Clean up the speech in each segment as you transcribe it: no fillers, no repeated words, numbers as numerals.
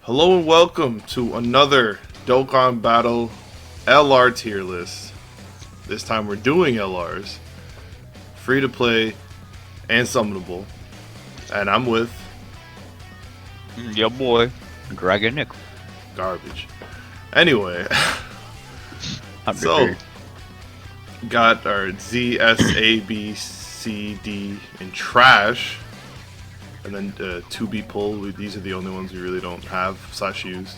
Hello and welcome to another Dokkan Battle LR tier list. This time we're doing LRs, free to play and summonable, and I'm with Your boy, Dragon Nick. garbage. Anyway, I'm so prepared. got our Z, S, A, B, C, D in trash, and then 2B pull. These are the only ones we really don't have / use.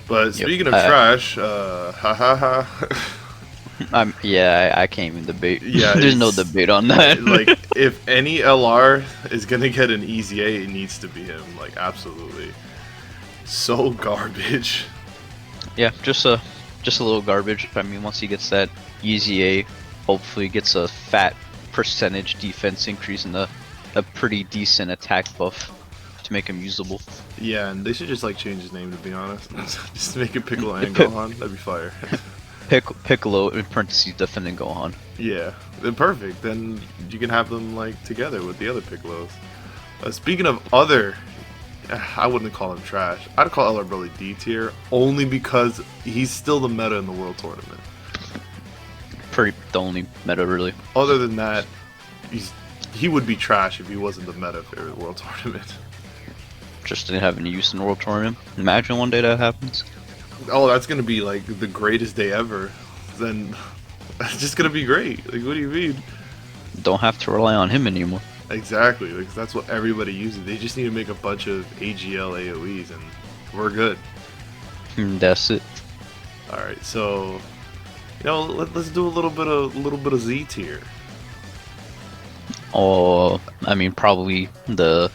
But speaking of trash, ha ha ha. Yeah, I can't even debate. Yeah, There's no debate on that. Like, if any LR is gonna get an easy A, it needs to be him. Like, absolutely. So garbage. Yeah, just a little garbage. I mean, once he gets that easy A, hopefully he gets a fat percentage defense increase and a pretty decent attack buff to make him usable. Yeah, and they should just, like, change his name, to be honest. Just make it Piccolo and Gohan. That'd be fire. Piccolo, in parentheses, defending Gohan. Yeah, then perfect. Then you can have them, like, together with the other Piccolos. Speaking of other, I wouldn't call him trash. I'd call STR Broly D tier, only because he's still the meta in the World Tournament. Pretty the only meta, really. Other than that, he would be trash if he wasn't the meta for the World Tournament. Just didn't have any use in the World Tournament. Imagine one day that happens. Oh, that's gonna be like the greatest day ever. Then it's just gonna be great. Like, what do you mean? Don't have to rely on him anymore. Exactly, because that's what everybody uses. They just need to make a bunch of AGL AOEs and we're good. That's it. All right, so let's do a little bit of Z tier. Oh, I mean, probably the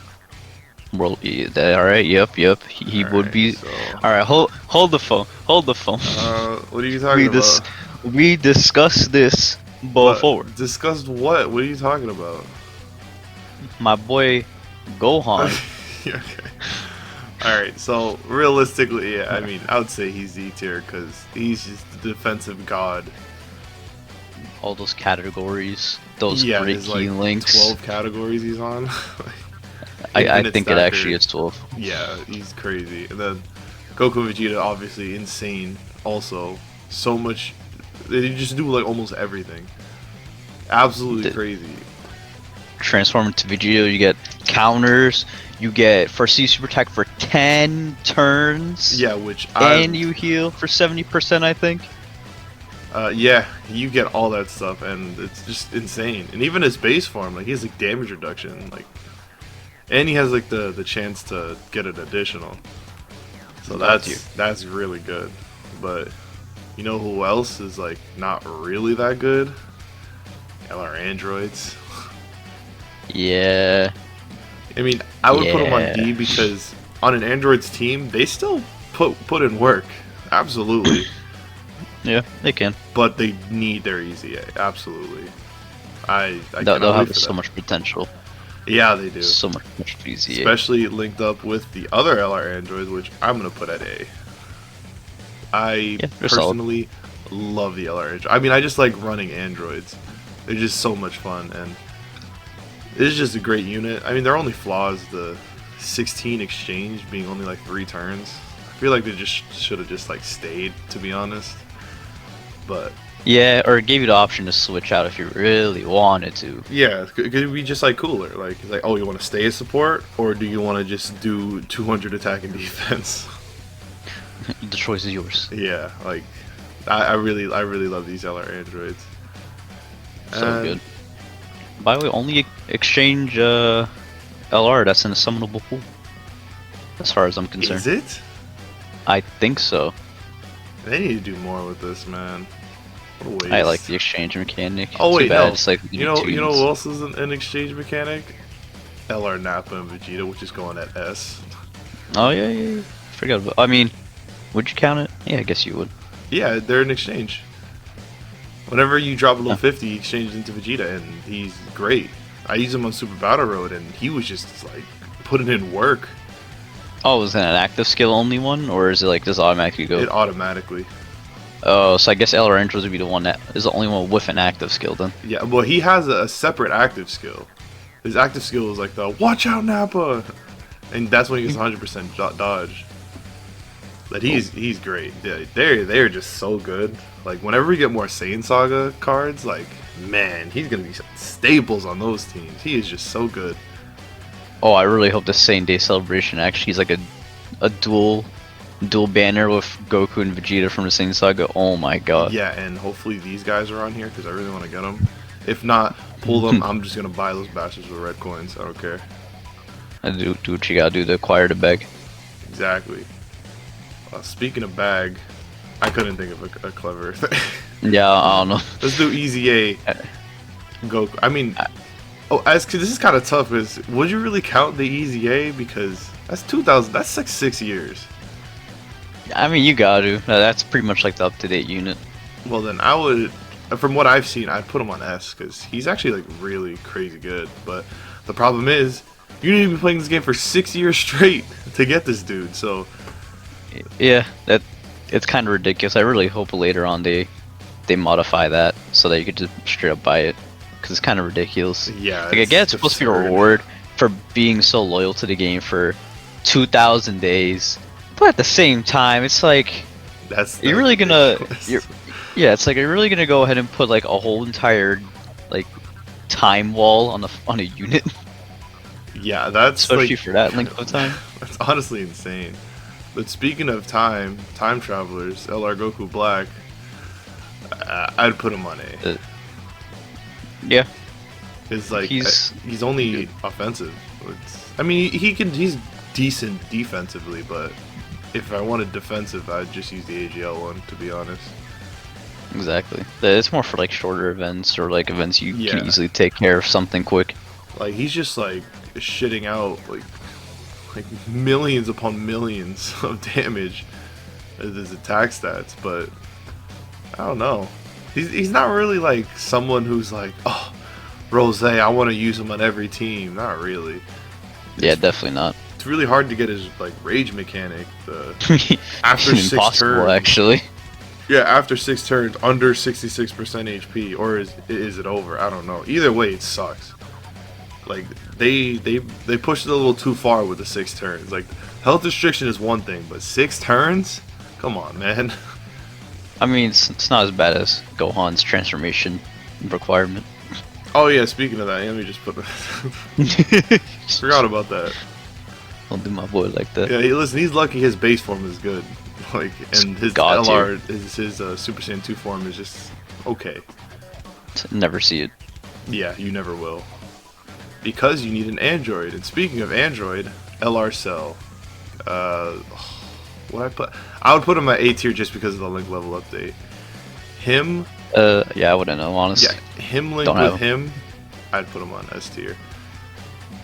world. Alright, yep. He would be. So, Alright, hold the phone. Hold the phone. What are you talking about? We discussed this before. Discussed what? What are you talking about? My boy Gohan. Okay. Alright, so realistically, yeah, I mean, I would say he's Z tier because he's just the defensive god. All those categories, those Yeah, great there's key like links. 12 categories he's on. I think it actually is 12. Yeah, he's crazy. And then Goku and Vegeta, obviously insane. Also, so much. They just do like almost everything. Absolutely crazy. Transform into Vegeta, you get counters. You get first C super attack for 10 turns. Yeah, which and you heal for 70%, I think. Yeah, you get all that stuff, and it's just insane. And even his base form, like, he has like damage reduction, like, and he has like the chance to get an additional. So that's really good. But you know who else is like not really that good? STR Androids. Yeah. I mean, I would put them on D because on an Androids team, they still put in work. Absolutely. Yeah, they can. But they need their easy A. Absolutely. They'll have so much potential. Yeah, they do. So much easier. Especially linked up with the other LR Androids, which I'm going to put at A. I personally love the LR Androids. I mean, I just like running Androids. They're just so much fun, and it's just a great unit. I mean, their only flaw is the 16 exchange being only like 3 turns. I feel like they just should have just like stayed, to be honest. But yeah, or it gave you the option to switch out if you really wanted to. Yeah, it could be just like cooler. Like, it's like, oh, you want to stay as support, or do you want to just do 200 attack and defense? The choice is yours. Yeah, like I really love these LR Androids. So good. By the way, only exchange LR that's in a summonable pool, as far as I'm concerned. Is it? I think so. They need to do more with this, man. What a waste. I like the exchange mechanic. Oh wait, no. it's like you know who else is an exchange mechanic? STR Nappa and Vegeta, which is going at S. Oh yeah. Forgot about. I mean, would you count it? Yeah, I guess you would. Yeah, they're an exchange. Whenever you drop a little 50, he exchanges into Vegeta, and he's great. I use him on Super Battle Road, and he was just like putting in work. Oh, is that an active skill only one, or is it like just automatically go? It automatically. Oh, so I guess STR Androids would be the one that is the only one with an active skill then. Yeah, well, he has a separate active skill. His active skill is like the "Watch out, Nappa," and that's when he gets 100% dodge. But he's great. They're just so good. Like whenever we get more Saiyan Saga cards, like man, he's gonna be staples on those teams. He is just so good. Oh, I really hope the same day celebration actually is like a dual banner with Goku and Vegeta from the Saiyan Saga. Oh my god. Yeah, and hopefully these guys are on here because I really want to get them. If not, pull them. I'm just gonna buy those bastards with red coins. I don't care. Do what you gotta do to acquire the bag. Exactly. Speaking of bag, I couldn't think of a clever thing. Yeah, I don't know. Let's do Easy A Goku. I mean, cause this is kind of tough. Is would you really count the Easy A because that's 2000? That's like 6 years. I mean, you gotta. That's pretty much like the up-to-date unit. Well, then I would, from what I've seen, I'd put him on S because he's actually like really crazy good. But the problem is, you need to be playing this game for 6 years straight to get this dude. So yeah, it's kind of ridiculous. I really hope later on they modify that so that you could just straight up buy it, because it's kind of ridiculous. Yeah, like, I guess it's supposed to be a reward for being so loyal to the game for 2,000 days, but at the same time, it's like you're really gonna it's like you're really gonna go ahead and put like a whole entire like time wall on a unit. Yeah, that's especially like, for that length of time. That's honestly insane. But speaking of time travelers, LR Goku Black, I'd put him on A. Yeah, it's like he's only offensive. I mean, he's decent defensively, but if I wanted defensive, I'd just use the AGL one, to be honest. Exactly. It's more for like shorter events or like events you can easily take care of something quick. Like he's just like shitting out like millions upon millions of damage as his attack stats, but I don't know. He's not really like someone who's like, oh, Rose, I want to use him on every team. Not really. Yeah, definitely not. It's really hard to get his like rage mechanic. After 6 turns, actually. Yeah, after 6 turns, under 66% HP, or is it over? I don't know. Either way, it sucks. Like they pushed it a little too far with the 6 turns. Like health restriction is one thing, but 6 turns? Come on, man. I mean, it's not as bad as Gohan's transformation requirement. Oh yeah, speaking of that, let me just put forgot about that. Don't do my boy like that. Yeah, listen, he's lucky his base form is good. Like, and his LR, his Super Saiyan 2 form is just okay. Never see it. Yeah, you never will. Because you need an Android. And speaking of Android, LR Cell. I would put him at A tier just because of the link level update. Him. Yeah, I wouldn't know, honestly. Yeah, him linked with him, I'd put him on S tier.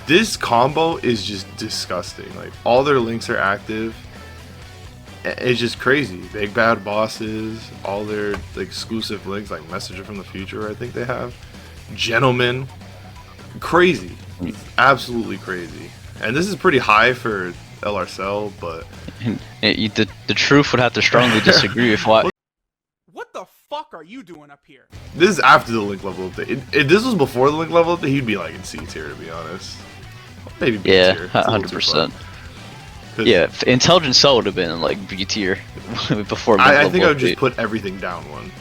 This combo is just disgusting. Like, all their links are active. It's just crazy. Big bad bosses, all their exclusive links, like Messenger from the Future, I think they have. Gentlemen. Crazy. Absolutely crazy. And this is pretty high for LR Cell, but the truth would have to strongly disagree with what. What the fuck are you doing up here? This is after the link level update. If this was before the link level update, he'd be like in C tier, to be honest. Maybe B tier. 100%. Yeah, Intelligent Cell would have been in like B tier before. I think I would just put everything down one.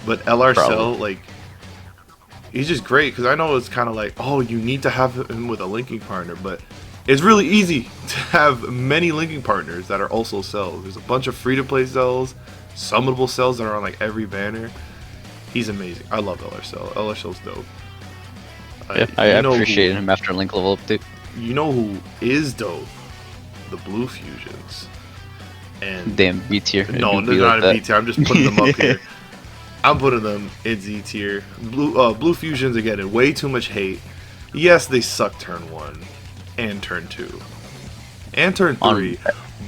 But LR Cell, like, he's just great because I know it's kind of like, oh, you need to have him with a linking partner, but it's really easy to have many linking partners that are also cells. There's a bunch of free-to-play cells, summonable cells that are on like every banner. He's amazing. I love LR Cell. LR Cell's dope. Yeah, I appreciate him after link level update. You know who is dope? The Blue Fusions. And damn, B tier. No, they're not in B tier. I'm just putting them up here. I'm putting them in Z tier. Blue Fusions are getting way too much hate. Yes, they suck turn 1 and turn 2 and turn 3,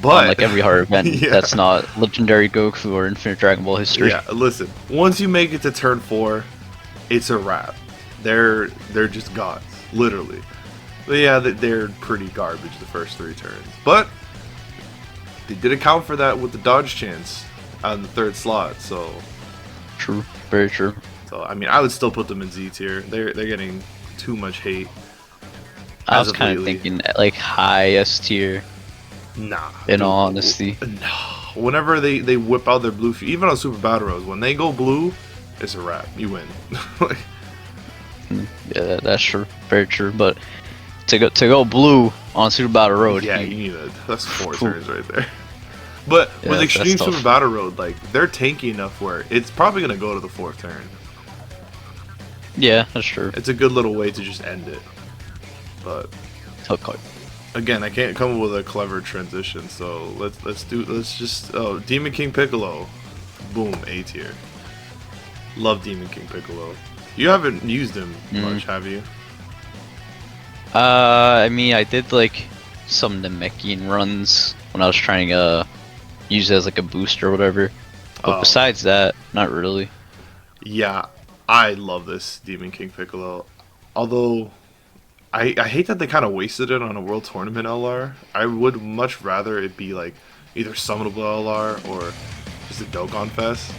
but on like every hard event that's not Legendary Goku or Infinite Dragon Ball history. Yeah, listen. Once you make it to turn 4, it's a wrap. They're just gods, literally. But yeah, they're pretty garbage the first 3 turns. But they did account for that with the dodge chance on the 3rd slot, so true, very true. So I mean, I would still put them in Z tier. They're getting too much hate. I was kind of thinking like high S tier. Nah. In all honesty. No. Whenever they whip out their blue, even on Super Battle Roads, when they go blue, it's a wrap. You win. Like, yeah, that's true. Very true. But to go blue on Super Battle Road, yeah, you need that's 4 turns right there. But yeah, with Extreme tough. Super Battle Road, like they're tanky enough where it's probably gonna go to the 4th turn. Yeah, that's true. It's a good little way to just end it. But Okay. again, I can't come up with a clever transition, so let's just Demon King Piccolo, boom, A tier. Love Demon King Piccolo. You haven't used him much, have you? I mean, I did like some Namekian runs when I was trying to use it as like a boost or whatever. But besides that, not really. Yeah, I love this Demon King Piccolo. Although I hate that they kind of wasted it on a World Tournament LR. I would much rather it be like either summonable LR or just a Dokkan Fest.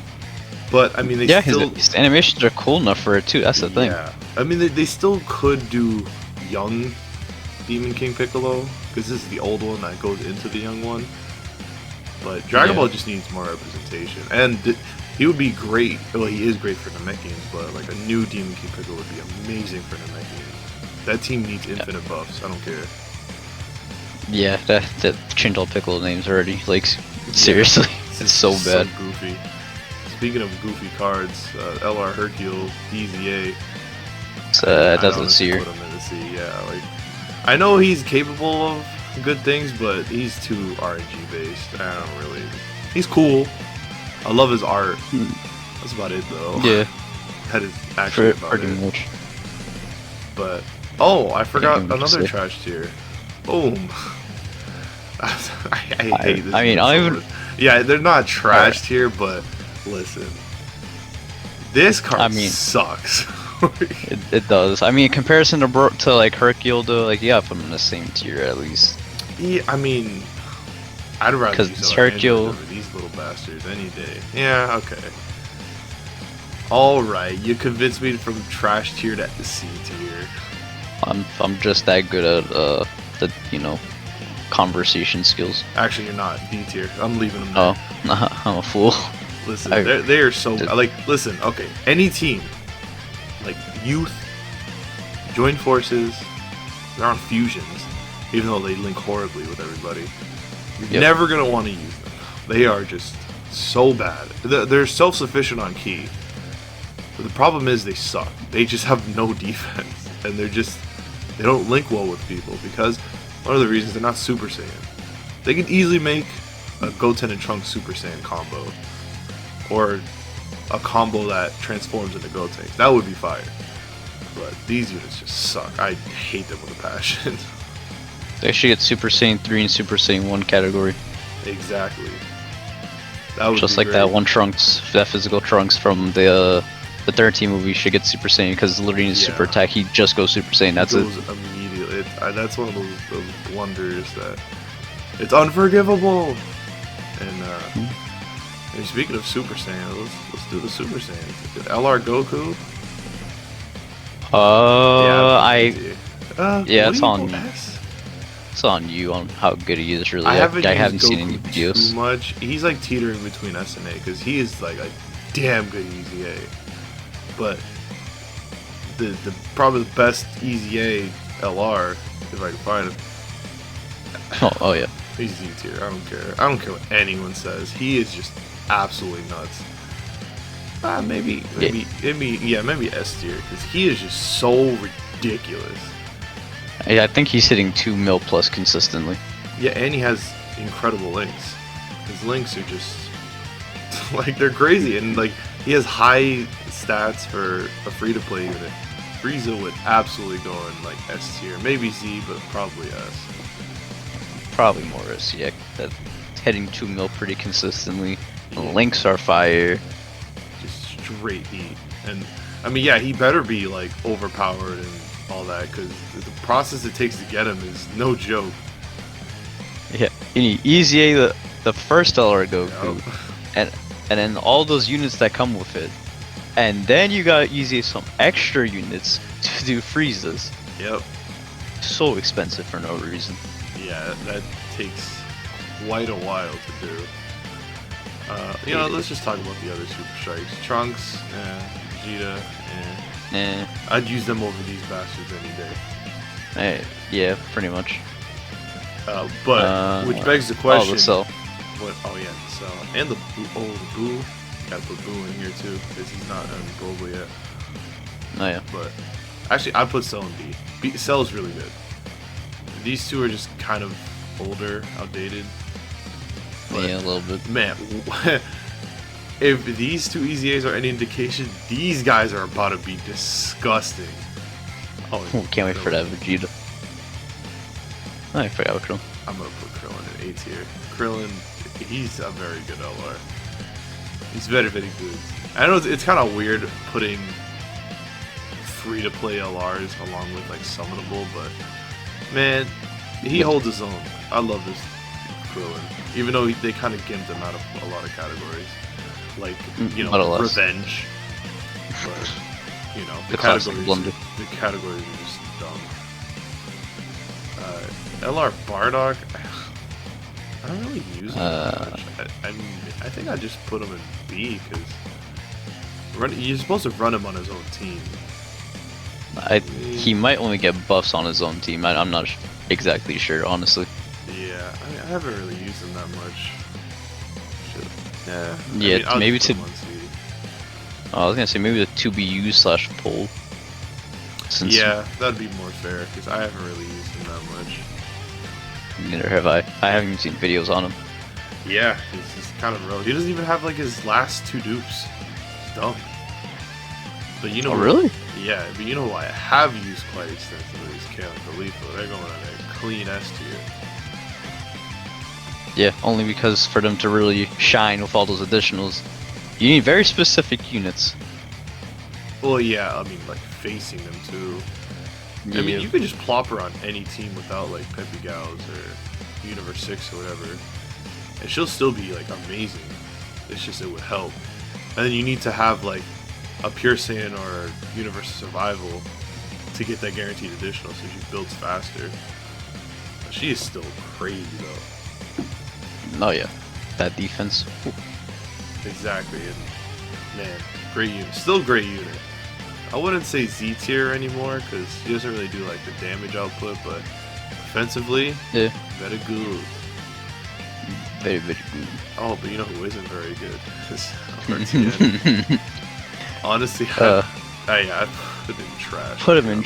But I mean, they still his animations are cool enough for it too. That's the thing. Yeah, I mean they still could do young Demon King Piccolo because this is the old one that goes into the young one. But Dragon Ball just needs more representation, and he would be great. Well, he is great for Namekians, but like a new Demon King Piccolo would be amazing for Namekians. That team needs infinite buffs. I don't care. Yeah, that changed all Piccolo names already. Like seriously, it's so bad. So goofy. Speaking of goofy cards, LR Hercule, DZA. Doesn't see her. Put him in the C. Yeah, like I know he's capable of good things, but he's too RNG based. I don't really. He's cool. I love his art. That's about it, though. Yeah. That is actually about pretty it. much. But I forgot another trash tier. Boom. I hate this. I mean, I even. Yeah, they're not trash tier, but listen, this card sucks. it does. I mean, in comparison to like Hercule, though, like you gotta put them in the same tier at least. Yeah, I mean, I'd rather use Hercule over these little bastards any day. Yeah, okay. All right, you convinced me from trash tier to C tier. I'm just that good at the conversation skills. Actually, you're not. D tier. I'm leaving them there. Oh, I'm a fool. Listen, they are so like. Listen, okay. Any team, like Youth, Join Forces, they're on fusions, even though they link horribly with everybody. You're never gonna want to use them. They are just so bad. They're self-sufficient on key, but the problem is they suck. They just have no defense, and they don't link well with people because one of the reasons they're not Super Saiyan. They could easily make a Goten and Trunks Super Saiyan combo, or a combo that transforms into Goten. That would be fire. But these units just suck. I hate them with a passion. They should get Super Saiyan 3 and Super Saiyan 1 category. Exactly. That would just be like great. that one Trunks, that physical Trunks from the 13 movie should get Super Saiyan because literally in his super attack he just goes Super Saiyan. That's it. Immediately. That's one of those blunders that it's unforgivable. And speaking of Super Saiyan, let's do the Super Saiyan. LR Goku. It's on me. It's on you on how good he is. Really, I haven't seen any videos. Too much. He's like teetering between S and A because he is like a damn good EZA. But the probably the best EZA LR, if I can find him. Oh yeah. He's Z tier. I don't care. I don't care what anyone says. He is just absolutely nuts. Maybe S tier because he is just so ridiculous. Yeah, I think he's hitting 2 mil plus consistently. Yeah, and he has incredible links. His links are just like they're crazy, and like he has high stats for a free-to-play unit. Frieza would absolutely go in like S tier, maybe Z, but probably S. Probably more S, yeah. That hitting 2 mil pretty consistently. The links are fire. Just straight heat, and I mean, yeah, he better be like overpowered and all that because the process it takes to get him is no joke. Yeah, you need EZA the first LR Goku, and then all those units that come with it, and then you got EZA some extra units to do Friezas. Yep. So expensive for no reason. Yeah, that takes quite a while to do. You know, let's just talk about the other Super Strikes. Trunks, Vegeta, I'd use them over these bastards any day. Yeah, pretty much. But which begs the question. Oh, the Cell. What? Oh yeah, the Cell and the Boo. Oh, the Boo. Gotta put Boo in here too because he's not unbroable yet. Oh yeah. But actually, I put Cell and B. Cell's really good. These two are just kind of older, outdated. But, yeah, a little bit. Man, if these two EZAs are any indication, these guys are about to be disgusting. Oh, can't wait for that Vegeta. Oh, I forgot about Krillin. I'm gonna put Krillin in A tier. Krillin, he's a very good LR. He's very, very good. I know it's kind of weird putting free-to-play LRs along with like summonable, but man, he holds his own. I love this Krillin, even though they kind of gimped him out of a lot of categories, like revenge. But you know, the categories are just dumb. LR Bardock, I don't really use him that much. I think I just put him in B because you're supposed to run him on his own team. He might only get buffs on his own team. I'm not exactly sure, honestly. Yeah, I haven't really used him that much. Yeah, maybe to. I was gonna say maybe the 2BU/pull. Yeah, that'd be more fair because I haven't really used him that much. Neither have I. I haven't even seen videos on him. Yeah, he's kind of real. He doesn't even have like his last 2 dupes. It's dumb. But you know. Oh really? Yeah, but you know who I have used quite extensively is Kale and Caulifla. They're going on a clean S tier. Yeah, only because for them to really shine with all those additionals, you need very specific units. Well, yeah, I mean, like facing them too. Yeah. I mean, you could just plop her on any team without like Peppy Gals or Universe 6 or whatever, and she'll still be like amazing. It's just it would help. And then you need to have like a Pure Saiyan or Universe Survival to get that guaranteed additional, so she builds faster. But she is still crazy though. Oh yeah, that defense. Ooh. Exactly, and man, great unit. Still great unit. I wouldn't say Z tier anymore because he doesn't really do like the damage output, but offensively, yeah, very good. Very, very good. Oh, but you know who isn't very good? Is RTN. Honestly, I put him in trash. Put him in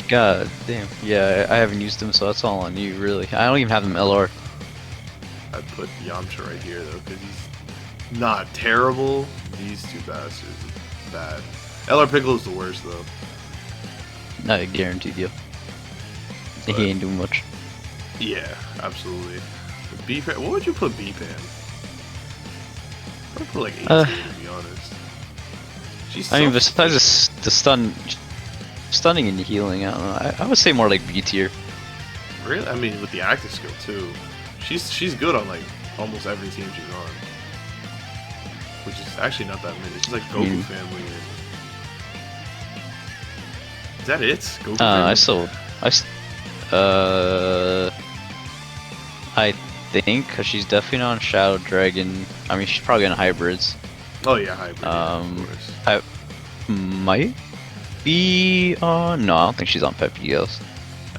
God damn. Yeah, I haven't used him, so that's all on you, really. I don't even have him LR. I'd put Yamcha right here, though, because he's not terrible. These two bastards are bad. LR Piccolo's the worst, though. I guaranteed you. But, he ain't doing much. Yeah, absolutely. B Pan, what would you put B Pan? I'd put like 18 to be honest. She's I mean, besides the stunning and healing, I don't know. I would say more like B tier. Really? I mean, with the active skill too. She's good on like almost every team she's on, which is actually not that many. She's like Goku family. And... Is that it? Goku family? I think, cause she's definitely not on Shadow Dragon. I mean, she's probably on hybrids. Oh yeah, hybrid. Of course. I might be on. No, I don't think she's on Peppy Gals.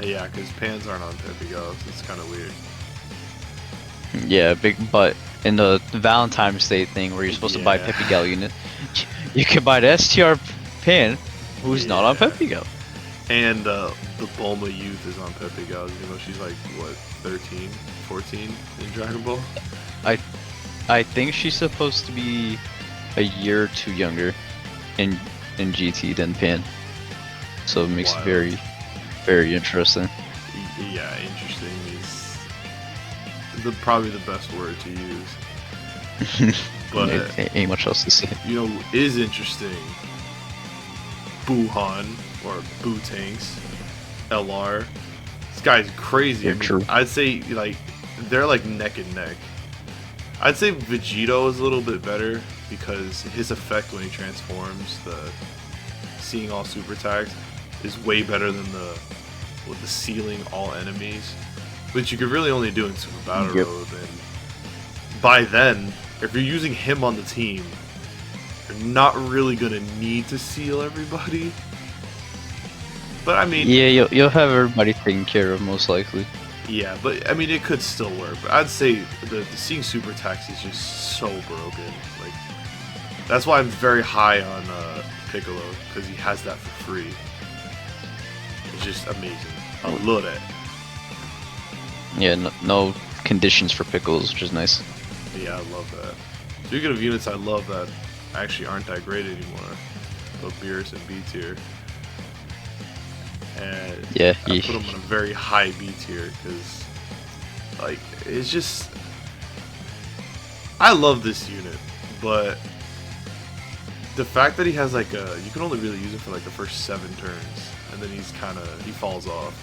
Yeah, because Pans aren't on Peppy Gals. It's kind of weird. Yeah, but in the Valentine's Day thing where you're supposed to buy Peppy Gal unit, you can buy the STR Pan, who's not on Peppy Gal. And the Bulma youth is on Peppy Gals, even though she's like, what, 13, 14 in Dragon Ball? I think she's supposed to be a year or two younger in GT than Pan. So it makes it very, very interesting. Yeah, interesting is probably the best word to use. But ain't much else to say. You know, is interesting. Gohan or Buutenks, LR. This guy's crazy. Yeah, true. I'd say like they're like neck and neck. I'd say Vegito is a little bit better because his effect when he transforms, the seeing all super attacks, is way better than the sealing all enemies, which you could really only do in Super Battle Road. And by then, if you're using him on the team, you're not really gonna need to seal everybody. But I mean, yeah, you'll have everybody taken care of most likely. Yeah, but I mean, it could still work. But I'd say the seeing super attacks is just so broken. Like, that's why I'm very high on Piccolo, because he has that for free. It's just amazing. I love that. Yeah, no conditions for Pickles, which is nice. Yeah, I love that. Speaking of units I love that actually aren't that great anymore, both Beerus and B tier. And yeah, I put them on a very high B tier because, like, it's just, I love this unit, but the fact that he has like you can only really use it for like the first 7 turns, and then he falls off.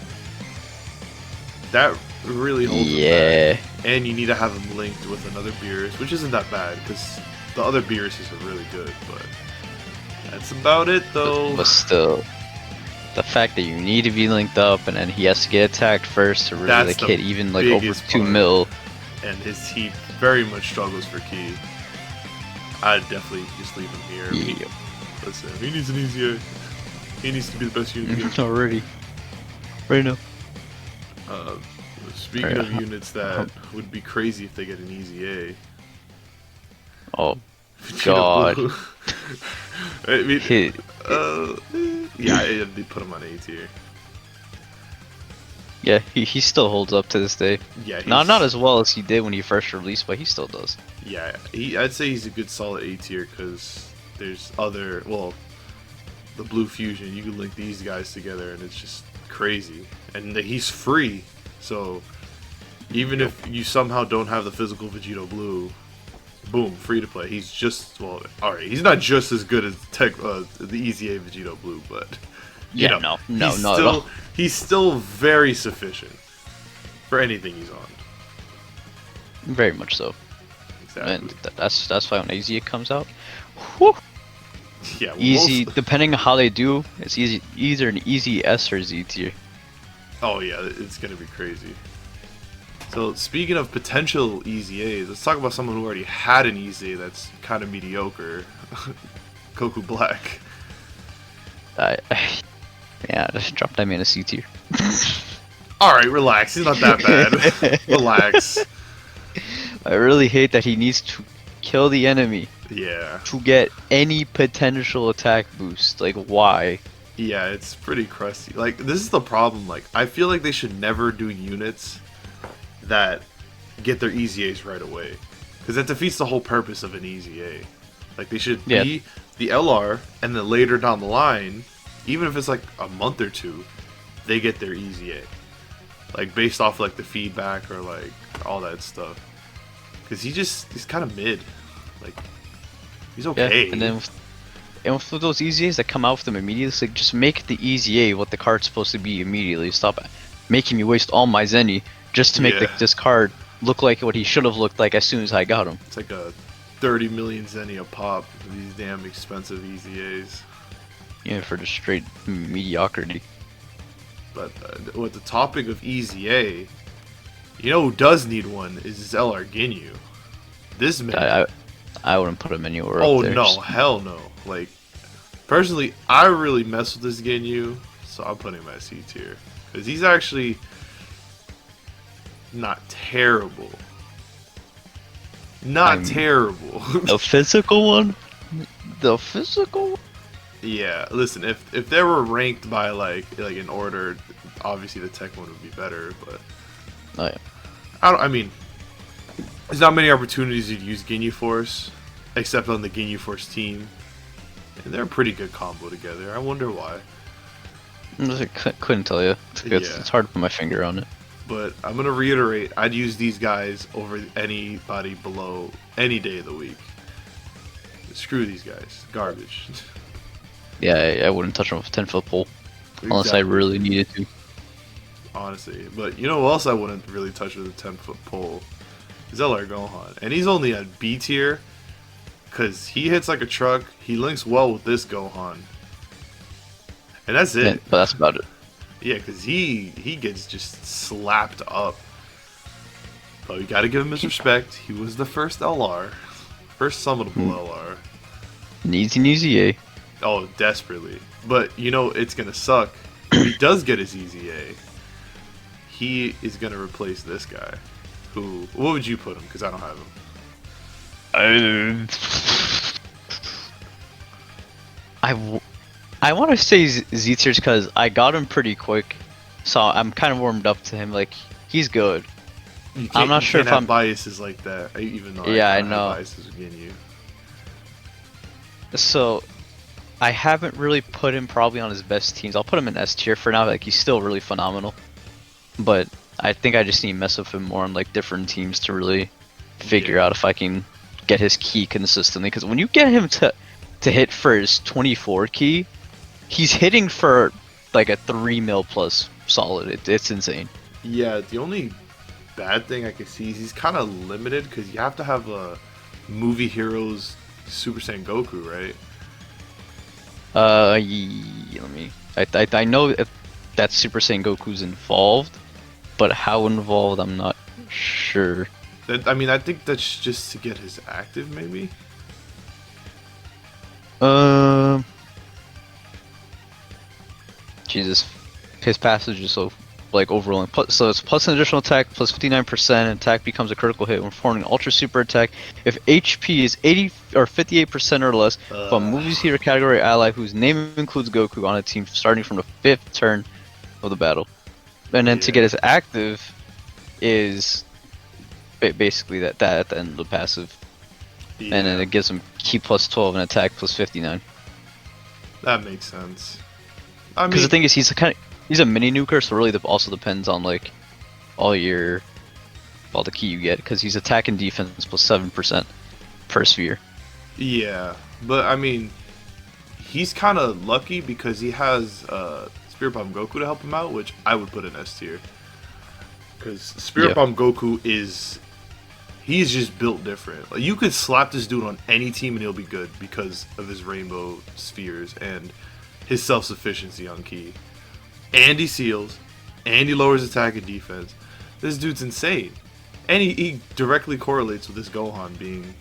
That really holds him back. And you need to have him linked with another Beerus, which isn't that bad because the other Beeruses are really good, but that's about it though. But still, the fact that you need to be linked up and then he has to get attacked first to really like hit even like over 2 mil. And he very much struggles for key. I'd definitely just leave him here. Yeah. Listen, he needs an easier. He needs to be the best unit. Already. Right now. Speaking of units that would be crazy if they get an easy A. Oh, God. I mean, yeah, they put him on A tier. Yeah, he still holds up to this day. Yeah, not as well as he did when he first released, but he still does. Yeah, I'd say he's a good solid A tier because there's other, well, the Blue Fusion, you can link these guys together and it's just crazy. And he's free, so even if you somehow don't have the physical Vegito Blue, boom, free to play. He's just, well, alright, he's not just as good as the Easy A Vegito Blue, but you know, not at all. He's still very sufficient for anything he's on. Very much so. Exactly. And that's why when Easy comes out, whew, yeah, well, easy. Depending on how they do, it's either an easy S or Z tier. Oh yeah, it's gonna be crazy. So speaking of potential Easy A's, let's talk about someone who already had an Easy A that's kind of mediocre. Goku Black. Yeah, just drop that man a C tier. Alright, relax. He's not that bad. Relax. I really hate that he needs to kill the enemy. Yeah. To get any potential attack boost. Like, why? Yeah, it's pretty crusty. Like, this is the problem. Like, I feel like they should never do units that get their Easy A's right away. Because that defeats the whole purpose of an Easy A. Like, they should be the LR, and then later down the line, even if it's like a month or two, they get their Easy A. Like, based off like the feedback or like all that stuff. Because he's kind of mid. Like, he's okay. Yeah, and then with those Easy A's that come out with them immediately, it's like, just make the Easy A what the card's supposed to be immediately. Stop making me waste all my Zenny just to make this card look like what he should have looked like as soon as I got him. It's like a 30 million Zenny a pop for these damn expensive Easy A's. Yeah, for just straight mediocrity. But with the topic of Easy A, you know who does need one is this LR Ginyu. This man. I wouldn't put him anywhere up there. Oh no, hell no. Like, personally, I really mess with this Ginyu, so I'm putting him at C tier. Because he's actually not terrible. Not terrible. The physical one? The physical one? Yeah, listen, if they were ranked by like in order, obviously the tech one would be better, but I mean, there's not many opportunities to use Ginyu Force except on the Ginyu Force team. And they're a pretty good combo together. I wonder why. I couldn't tell you. It's hard to put my finger on it. But I'm going to reiterate, I'd use these guys over anybody below any day of the week. Screw these guys. Garbage. Yeah, I wouldn't touch them with a 10-foot pole. Exactly. Unless I really needed to. Honestly. But you know who else I wouldn't really touch with a 10-foot pole? Is LR Gohan. And he's only at B tier because he hits like a truck. He links well with this Gohan. And that's it. Yeah, but that's about it. Yeah, because he gets just slapped up. Oh, you gotta give him his respect. He was the first LR. First summonable LR. Easy, eh? Oh, desperately. But, you know, it's gonna suck. If he does get his easy A, he is gonna replace this guy. Who... What would you put him? Because I don't have him. I want to say Z tiers because I got him pretty quick, so I'm kind of warmed up to him. Like, he's good. I'm not sure if I'm biases like that, even though I have know biases against you. So I haven't really put him probably on his best teams. I'll put him in S tier for now. Like, he's still really phenomenal, but I think I just need to mess with him more on like different teams to really figure out if I can get his key consistently. Because when you get him to hit for his 24 key, he's hitting for like a 3 mil plus solid. It's insane. Yeah, the only bad thing I can see is he's kind of limited because you have to have a movie heroes Super Saiyan Goku, right? Let me. I know that Super Saiyan Goku's involved, but how involved I'm not sure. I mean, I think that's just to get his active, maybe. Jesus, his passage is so like overwhelming. So it's plus an additional attack, plus 59%. Attack becomes a critical hit when performing an ultra super attack. If HP is 80 or 58% or less, if a movie's hero category ally whose name includes Goku on a team starting from the 5th turn of the battle, and then to get his active is basically that at the end of the passive, and then it gives him key plus 12 and attack plus 59. That makes sense. I mean, because the thing is, he's a mini nuker, so really also depends on like all the key you get, because he's attack and defense plus 7% per sphere. Yeah, but I mean, he's kind of lucky because he has Spirit Bomb Goku to help him out, which I would put in S tier. Because Spirit Bomb Goku he's just built different. Like, you could slap this dude on any team and he'll be good because of his rainbow spheres and his self-sufficiency on key. And he seals, and he lowers attack and defense. This dude's insane. And he directly correlates with this Gohan being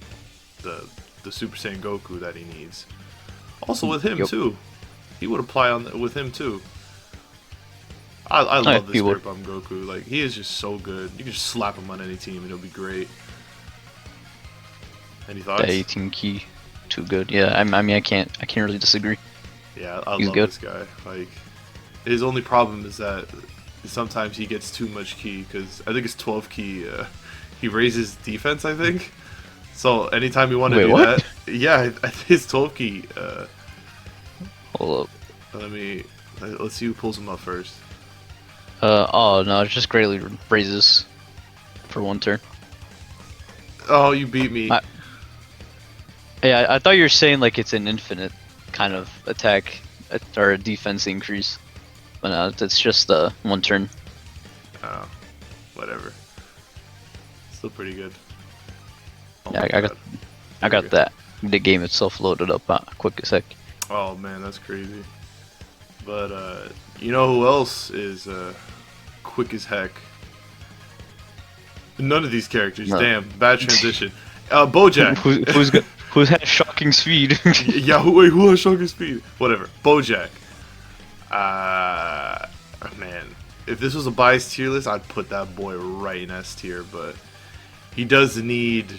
the Super Saiyan Goku that he needs. Also with him too. He would apply with him too. I love this Spirit Bomb Goku. Like, he is just so good. You can just slap him on any team and it'll be great. Any thoughts? That 18 key, too good. Yeah, I mean, I can't really disagree. Yeah, I love this guy. Like, his only problem is that sometimes he gets too much key, because I think it's 12 key. He raises defense, I think. So anytime you want to do that, yeah, his 12 key. Hold up. Let's see who pulls him up first. Oh no, it just greatly raises for 1 turn. Oh, you beat me. Yeah, I thought you were saying like it's an infinite kind of attack or a defense increase, but no, it's just 1 turn. Oh, whatever. Still pretty good. Oh yeah, I got that. The game itself loaded up quick as heck. Oh man, that's crazy. But you know who else is quick as heck? None of these characters. No. Damn, bad transition. Bojack. Who's had shocking speed? Yeah, who has shocking speed? Whatever. Bojack. Man, if this was a biased tier list, I'd put that boy right in S tier, but he does need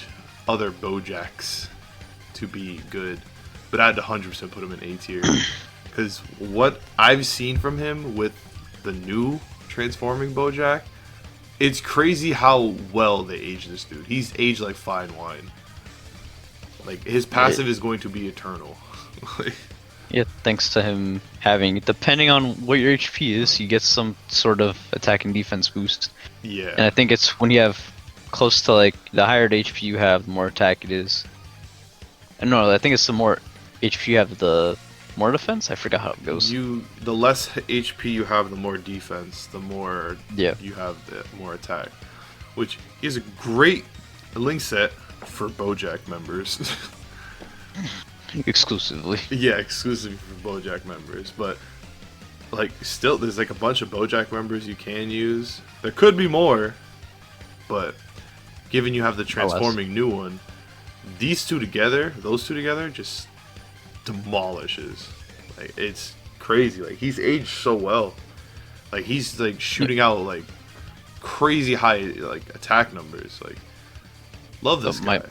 other Bojacks to be good. But I'd 100% put him in A tier. Because what I've seen from him with the new transforming Bojack, it's crazy how well they age this dude. He's aged like fine wine. Like, his passive is going to be eternal. Yeah, thanks to him having, depending on what your HP is, you get some sort of attack and defense boost. Yeah. And I think it's when you have close to like the higher the HP you have, the more attack it is. And no, I think it's the more HP you have, the more defense. I forgot how it goes. The less HP you have, the more defense. The more you have, the more attack. Which is a great link set for Bojack members. Exclusively. Yeah, exclusively for Bojack members. But like, still, there's like a bunch of Bojack members you can use. There could be more, but given you have the transforming new one. These two together, those two together, just demolishes. Like, it's crazy. Like, he's aged so well. Like, he's like shooting out like crazy high like attack numbers. Like, love this guy.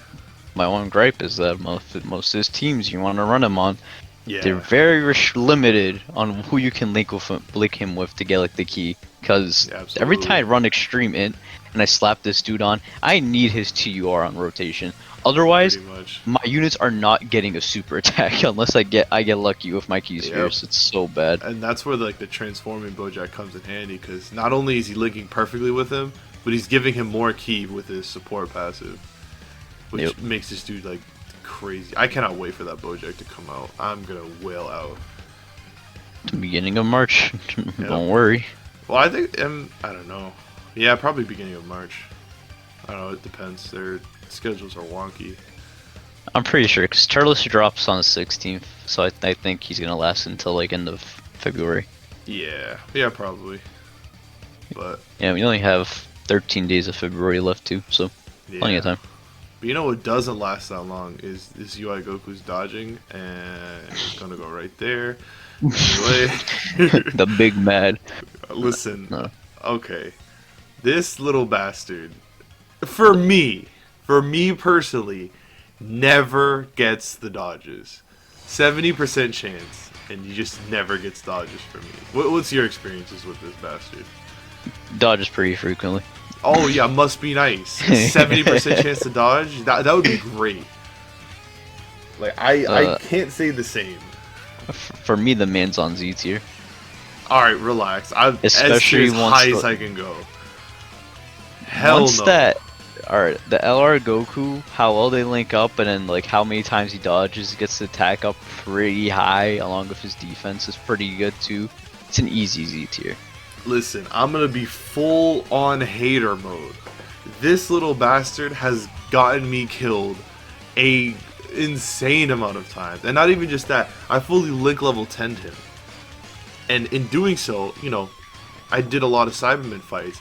My one gripe is that most of his teams you want to run him on, they're Yeah, very limited on who you can link him with to get like the key. Because every time I run Extreme Int and I slap this dude on, I need his TUR on rotation. Otherwise, my units are not getting a super attack unless I get lucky with my keys here. So it's so bad. And that's where like the transforming Bojack comes in handy, because not only is he linking perfectly with him, but he's giving him more key with his support passive, which makes this dude like crazy. I cannot wait for that Bojack to come out. I'm gonna wail out. The beginning of March. Don't worry. Well, I think I don't know. Yeah, probably beginning of March. I don't know. It depends. Their schedules are wonky. I'm pretty sure because Turles drops on the 16th, so I think he's gonna last until like end of February. Yeah, probably. But yeah, we only have 13 days of February left too, so plenty of time. But you know what doesn't last that long is this UI Goku's dodging, and it's gonna go right there. Anyway. The big mad. Listen, okay, this little bastard, for me personally, never gets the dodges. 70% chance, and he just never gets dodges for me. What's your experiences with this bastard? Dodges pretty frequently. Oh yeah, must be nice. 70% chance to dodge? That would be great. Like, I can't say the same. For me, the man's on Z tier. Alright, relax. I'm especially as high as I can go. Hell once no. Alright, the LR Goku, how well they link up, and then like how many times he dodges, gets the attack up pretty high, along with his defense is pretty good too. It's an easy Z tier. Listen, I'm gonna be full on hater mode. This little bastard has gotten me killed a insane amount of times, and not even just that. I fully link level 10'd him, and in doing so, you know, I did a lot of Cyberman fights.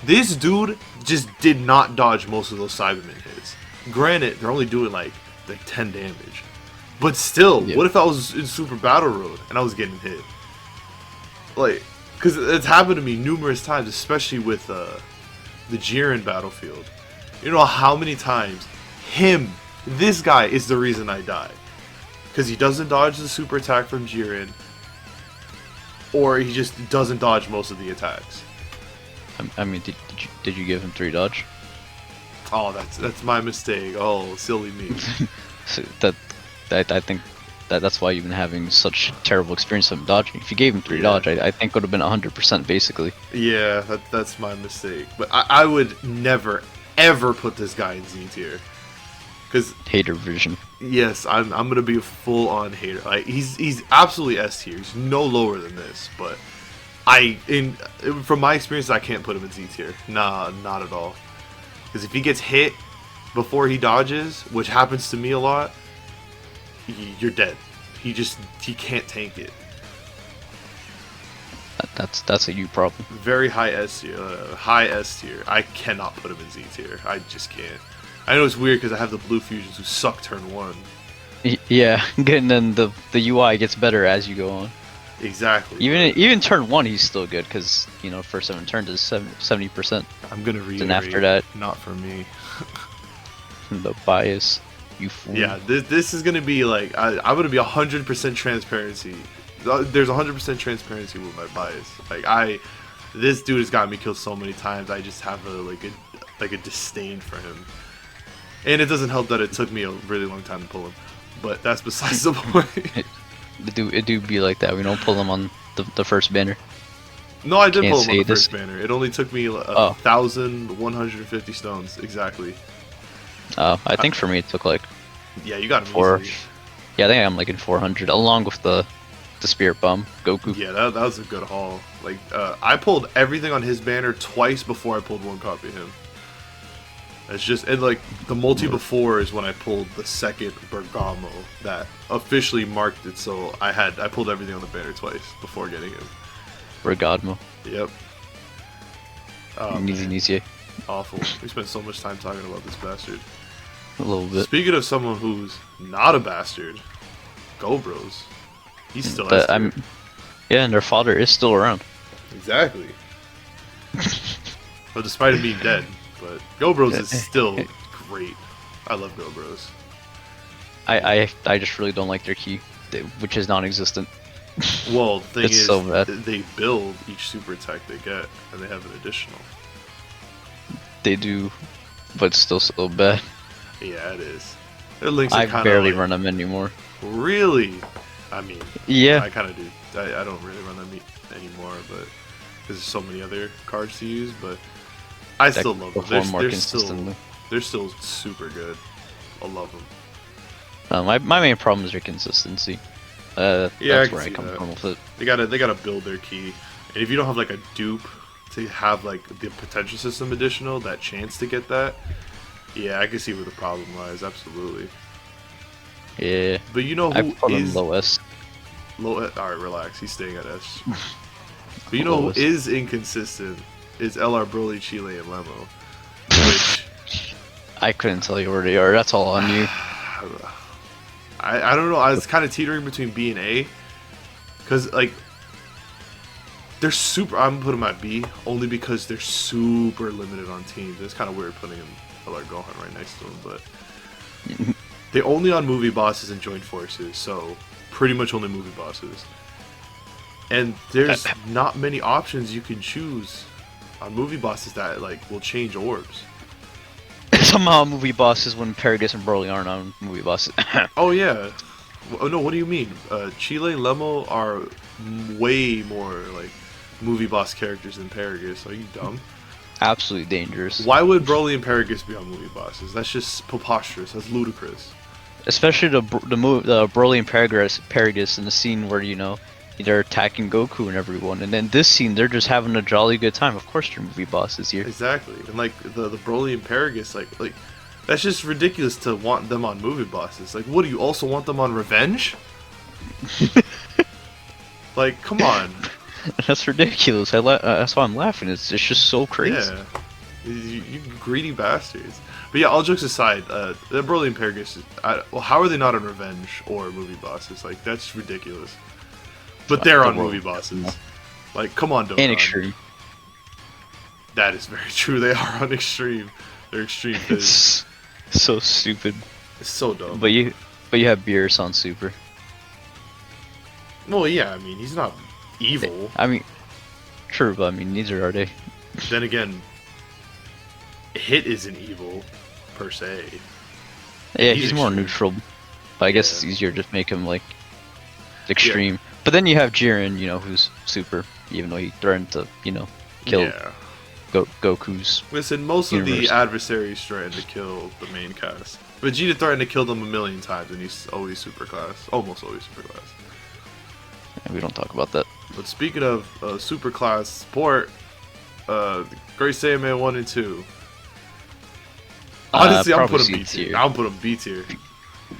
This dude just did not dodge most of those Cyberman hits. Granted, they're only doing like 10 damage, but still, what if I was in Super Battle Road and I was getting hit? Like, because it's happened to me numerous times, especially with the Jiren battlefield. You know how many times this guy is the reason I die. Because he doesn't dodge the super attack from Jiren, or he just doesn't dodge most of the attacks. I mean, did you give him 3 dodge? Oh, that's my mistake. Oh, silly me. I think that's why you've been having such terrible experience of him dodging. If you gave him 3 dodge, I think it would have been 100% basically. Yeah, that's my mistake. But I would never, ever put this guy in Z tier. Cause hater vision. Yes, I'm gonna be a full-on hater. Like, he's absolutely S tier. He's no lower than this. But from my experience, I can't put him in Z tier. Nah, not at all. Because if he gets hit before he dodges, which happens to me a lot, you're dead. He can't tank it. That's a you problem. Very high S tier. High S tier. I cannot put him in Z tier. I just can't. I know it's weird because I have the blue fusions who suck turn 1. Yeah, and then the UI gets better as you go on. Exactly. Even turn 1 he's still good because, you know, first 7 turns is 70%. I'm gonna reiterate. And after that, not for me. The bias, you fool. Yeah, this is gonna be like I'm gonna be 100% transparency. There's 100% transparency with my bias. Like this dude has gotten me killed so many times. I just have a disdain for him. And it doesn't help that it took me a really long time to pull him. But that's besides the point. It do be like that. We don't pull him on the first banner. No, I did pull him on the first banner. It only took me 1,150 stones, exactly. I think for me it took like... Yeah, you got him 4. easily. Yeah, I think I'm like in 400, along with the Spirit Bomb, Goku. Yeah, that was a good haul. Like, I pulled everything on his banner twice before I pulled one copy of him. It's just, and like, the multi before is when I pulled the second Bergamo that officially marked it, so I pulled everything on the banner twice before getting him. Bergamo. Yep. Oh, Easy. Awful. We spent so much time talking about this bastard. A little bit. Speaking of someone who's not a bastard, Go Bros. He's still But yeah, and their father is still around. Exactly. Well, despite him being dead, but Go Bros is still great. I love Go Bros. I just really don't like their key, which is non-existent. Well, the thing It's is, so bad. they build each super attack they get, and they have an additional. They do, but it's still so bad. Yeah, it is. Their links are I kinda barely like, run them anymore. Really? I mean, Yeah. I kind of do. I don't really run them anymore, but because there's so many other cards to use. But I still love them. Perform more They're consistently. still super good. I love them. My main problem is their consistency. Yeah, that's I where I can come see that. from with it. They gotta build their key, and if you don't have like a dupe to have like the potential system additional, that chance to get that, yeah, I can see where the problem lies. Absolutely. Yeah. But you know I who put is them low S. low? All right, relax. He's staying at S. But you know who Lowest. is inconsistent is STR Broly, Cheelai, and Lemo, which I couldn't tell you where they are. That's all on you. I don't know. I was kind of teetering between B and A, because like they're super. I'm gonna put them at B only because they're super limited on teams. It's kind of weird putting STR Gohan right next to them, but they're only on movie bosses and joint forces, so pretty much only movie bosses. And there's not many options you can choose on movie bosses that like will change orbs. Somehow movie bosses when Paragus and Broly aren't on movie bosses. Oh yeah. Oh no, what do you mean? Cheelai and Lemo are way more like movie boss characters than Paragus. Are you dumb? Absolutely dangerous. Why would Broly and Paragus be on movie bosses? That's just preposterous. That's ludicrous. Especially the Broly and Paragus in the scene where, you know, they're attacking Goku and everyone, and then this scene they're just having a jolly good time. Of course, they're movie bosses here. Exactly, and like the Broly and Paragus, like that's just ridiculous to want them on movie bosses. Like, what do you also want them on Revenge? Like, come on. That's ridiculous. That's why I'm laughing. It's just so crazy. Yeah, you greedy bastards. But yeah, all jokes aside, the Broly and Paragus, well, how are they not on Revenge or movie bosses? Like, that's ridiculous. But they're on movie bosses. Like, come on, Dokkan. And Extreme. That is very true. They are on Extreme. They're Extreme Fizz. It's so stupid. It's so dumb. But you have Beerus on Super. Well, yeah, I mean, he's not evil. I mean, true, but I mean, neither are they. Then again, Hit isn't evil, per se. Yeah, he's more extreme. neutral. But I guess it's easier to make him, like, extreme. Yeah. But then you have Jiren, you know, who's Super, even though he threatened to, you know, kill Goku's. Listen, most of universe. the adversaries threatened to kill the main cast. Vegeta threatened to kill them 1,000,000 times, and he's always super class. Almost always super class. Yeah, we don't talk about that. But speaking of super class support, Great Sayiaman 1 and 2. Honestly, I'm putting B tier. I'm putting B tier.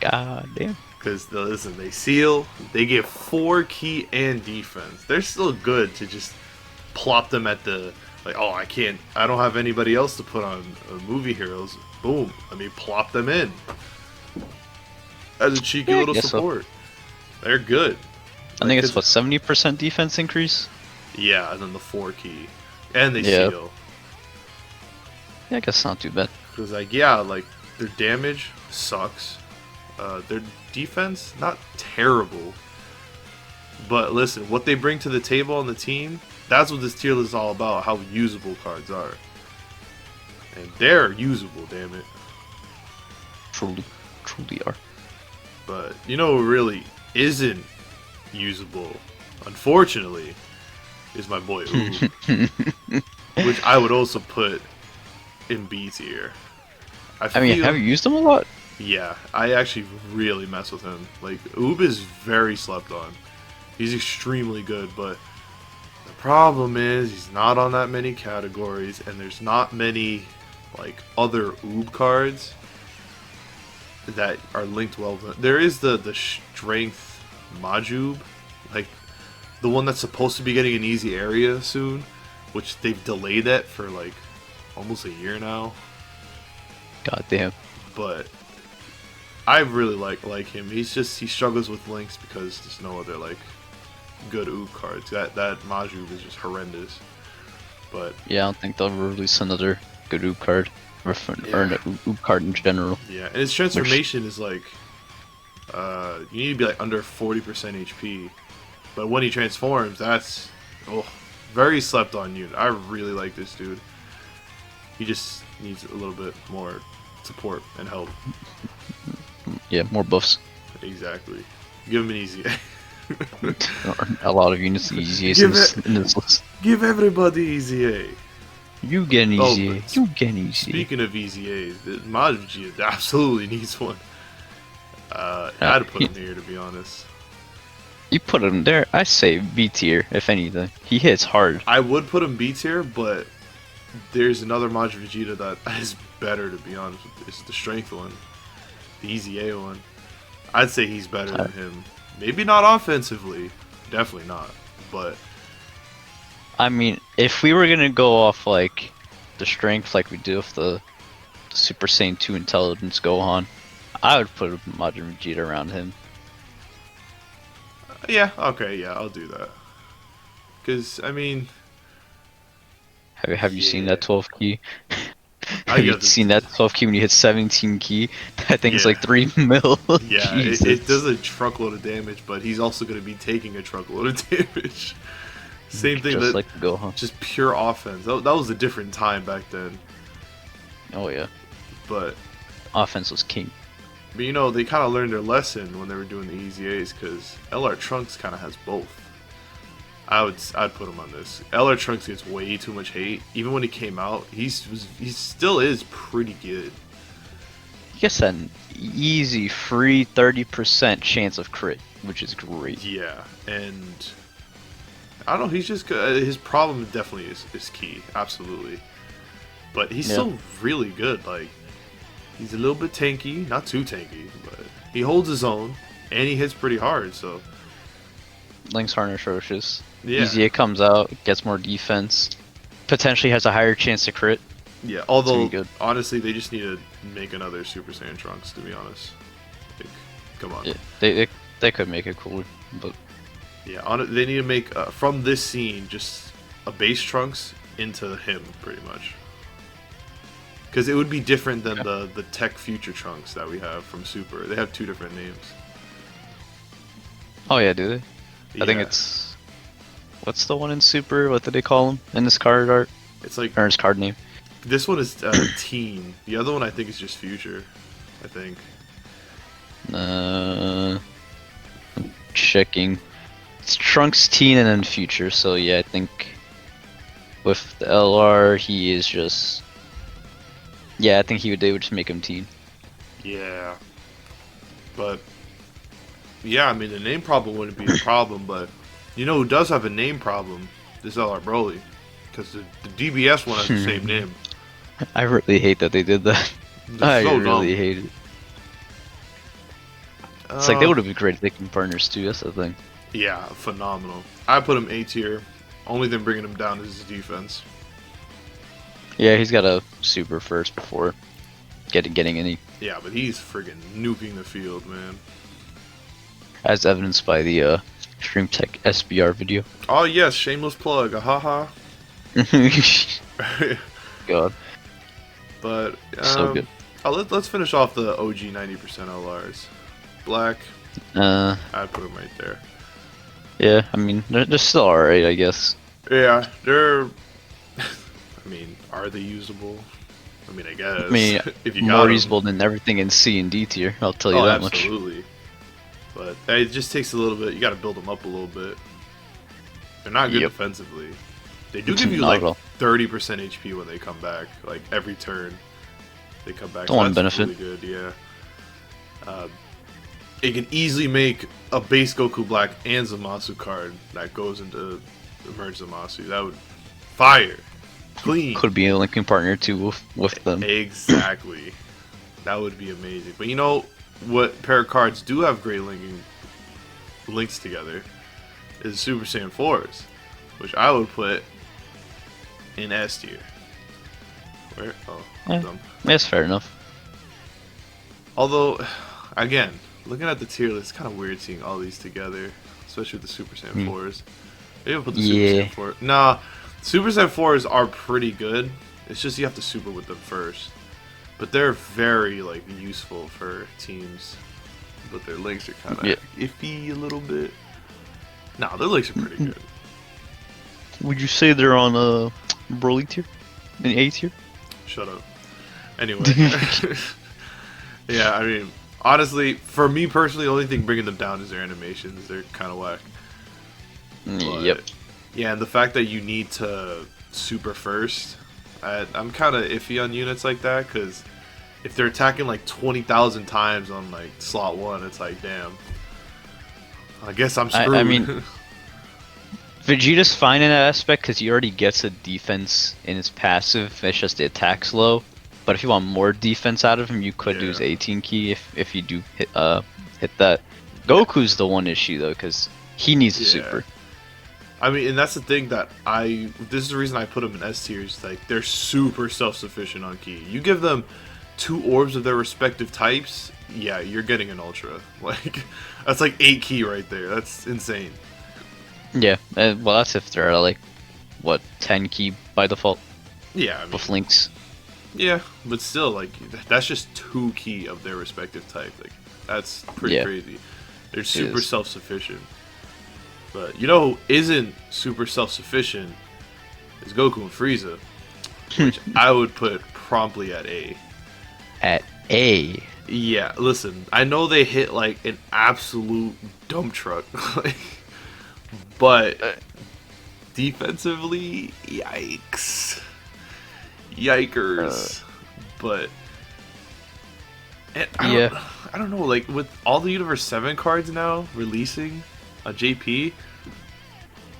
God damn. Because listen, they seal, they get 4 key and defense. They're still good to just plop them at the like. Oh, I don't have anybody else to put on movie heroes. Boom, let me plop them in as a cheeky little support. So. They're good. I think it's what 70% defense increase. Yeah, and then the 4 key, and they seal. Yeah, I guess not too bad. Because like like their damage sucks. Their defense, not terrible. But listen, what they bring to the table on the team, that's what this tier list is all about, how usable cards are. And they're usable, damn it. Truly are. But you know what really isn't usable, unfortunately, is my boy Oob. Which I would also put in B tier. I mean, have you used him a lot? Yeah, I actually really mess with him. Like, Oob is very slept on. He's extremely good, but the problem is he's not on that many categories, and there's not many, like, other Oob cards that are linked well. There is the Strength Majub, like, the one that's supposed to be getting an easy area soon, which they've delayed it for, like, almost a year now. God damn. But I really like him. He struggles with links because there's no other like good Ook cards. That Maju is just horrendous. But yeah, I don't think they'll release another good Ook card or an Ook card in general. Yeah, and his transformation is like you need to be like under 40% HP. But when he transforms, that's very slept on unit. I really like this dude. He just needs a little bit more support and help. Yeah, more buffs. Exactly. Give him an easy A. A lot of units easy in this list. Give everybody easy A. You get an easy A. You get an easy A. Speaking of easy A's, Majin Vegeta absolutely needs one. I'd put him here, to be honest. You put him there, I say B tier, if anything. He hits hard. I would put him B tier, but there's another Majin Vegeta that is better, to be honest. It's the strength one. The easy A one. I'd say he's better than him. Maybe not offensively. Definitely not. But I mean, if we were gonna go off like the strength like we did with the Super Saiyan 2 Intelligence Gohan, I would put Majin Vegeta around him. yeah, okay, yeah, I'll do that. Because, I mean... Have you seen that 12 key? I Have you seen that 12 key when you hit 17 key? That thing's like 3 mil. Yeah, it does a truckload of damage, but he's also going to be taking a truckload of damage. Same thing, just like the Gohan. Just pure offense. That was a different time back then. Oh yeah. But offense was king. But you know, they kind of learned their lesson when they were doing the easy A's, because LR Trunks kind of has both. I'd put him on this. LR Trunks gets way too much hate. Even when he came out, he still is pretty good. He gets an easy free 30% chance of crit, which is great. Yeah, and I don't know, he's just good. His problem definitely is key, absolutely. But he's still really good. Like, he's a little bit tanky, not too tanky, but he holds his own, and he hits pretty hard, so. Links aren't atrocious. Yeah. Easy A comes out, gets more defense, potentially has a higher chance to crit. Yeah, although, honestly, they just need to make another Super Saiyan Trunks, to be honest. Like, come on. Yeah, they could make it cooler, but... Yeah, they need to make, from this scene, just a base Trunks into him, pretty much. Because it would be different than the TEQ Future Trunks that we have from Super. They have two different names. Oh yeah, do they? Yeah. I think it's... What's the one in Super? What did they call him in this card art? It's like... Or his card name. This one is Teen. The other one I think is just Future. I think. I'm checking. It's Trunks, Teen, and then Future. So yeah, I think with the LR he is just... Yeah, I think they would just make him Teen. Yeah. But... Yeah, I mean, the name problem wouldn't be a problem, but... You know who does have a name problem? This STR Broly. Because the DBS one has the same name. I really hate that they did that. I really hate it. It's like they would have been great if they can partners too, that's the thing. Yeah, phenomenal. I put him A tier. Only thing bringing him down is his defense. Yeah, he's got a super first before getting any. Yeah, but he's friggin' nuking the field, man. As evidenced by the Stream Tech SBR video. Oh yes, shameless plug, haha. God. But so good. Let's finish off the OG 90% LRs. Black. I'd put them right there. Yeah, I mean they're still alright, I guess. Yeah, they're. I mean, are they usable? I mean, I guess. I mean, if you more usable than everything in C and D tier. I'll tell you that much. Absolutely. But it just takes a little bit. You got to build them up a little bit. They're not good defensively. They do give you like 30% HP when they come back. Like every turn, they come back. The one benefit. Really good, yeah. It can easily make a base Goku Black and Zamasu card that goes into Merge Zamasu. That would fire, clean. Could be a linking partner too with them. Exactly. That would be amazing. But you know what pair of cards do have great links together is Super Saiyan 4s, which I would put in S tier. Where? Oh, Yeah. dumb. That's fair enough. Although, again, looking at the tier list, it's kind of weird seeing all these together, especially with the Super Saiyan 4s. Maybe I'll put the Super Saiyan 4. Nah, Super Saiyan 4s are pretty good. It's just you have to super with them first. But they're very like useful for teams. But their links are kind of iffy a little bit. Nah, their links are pretty good. Would you say they're on a Broly tier? An A tier? Shut up. Anyway. Yeah, I mean, honestly, for me personally, the only thing bringing them down is their animations. They're kind of whack. Yep. Yeah, and the fact that you need to super first, I'm kind of iffy on units like that, because if they're attacking like 20,000 times on like slot 1, it's like, damn. I guess I'm screwed. I mean, Vegeta's fine in that aspect because he already gets a defense in his passive. It's just the attack's low. But if you want more defense out of him, you could do his 18 key if you do hit that. Goku's the one issue though, because he needs a super. I mean, and that's the thing that this is the reason I put them in S tiers. Like, they're super self-sufficient on ki. You give them 2 orbs of their respective types, yeah, you're getting an ultra. Like, that's like 8 ki right there. That's insane. Yeah, well, that's if they're like, what, 10 ki by default? Yeah, I mean, with links. Yeah, but still, like, that's just 2 ki of their respective type. Like, that's pretty crazy. They're super self-sufficient. But you know who isn't super self-sufficient is Goku and Frieza, which I would put promptly at A. At A? Yeah, listen, I know they hit like an absolute dump truck, but defensively, yikes. Yikers. But I don't know, like with all the Universe 7 cards now releasing a JP,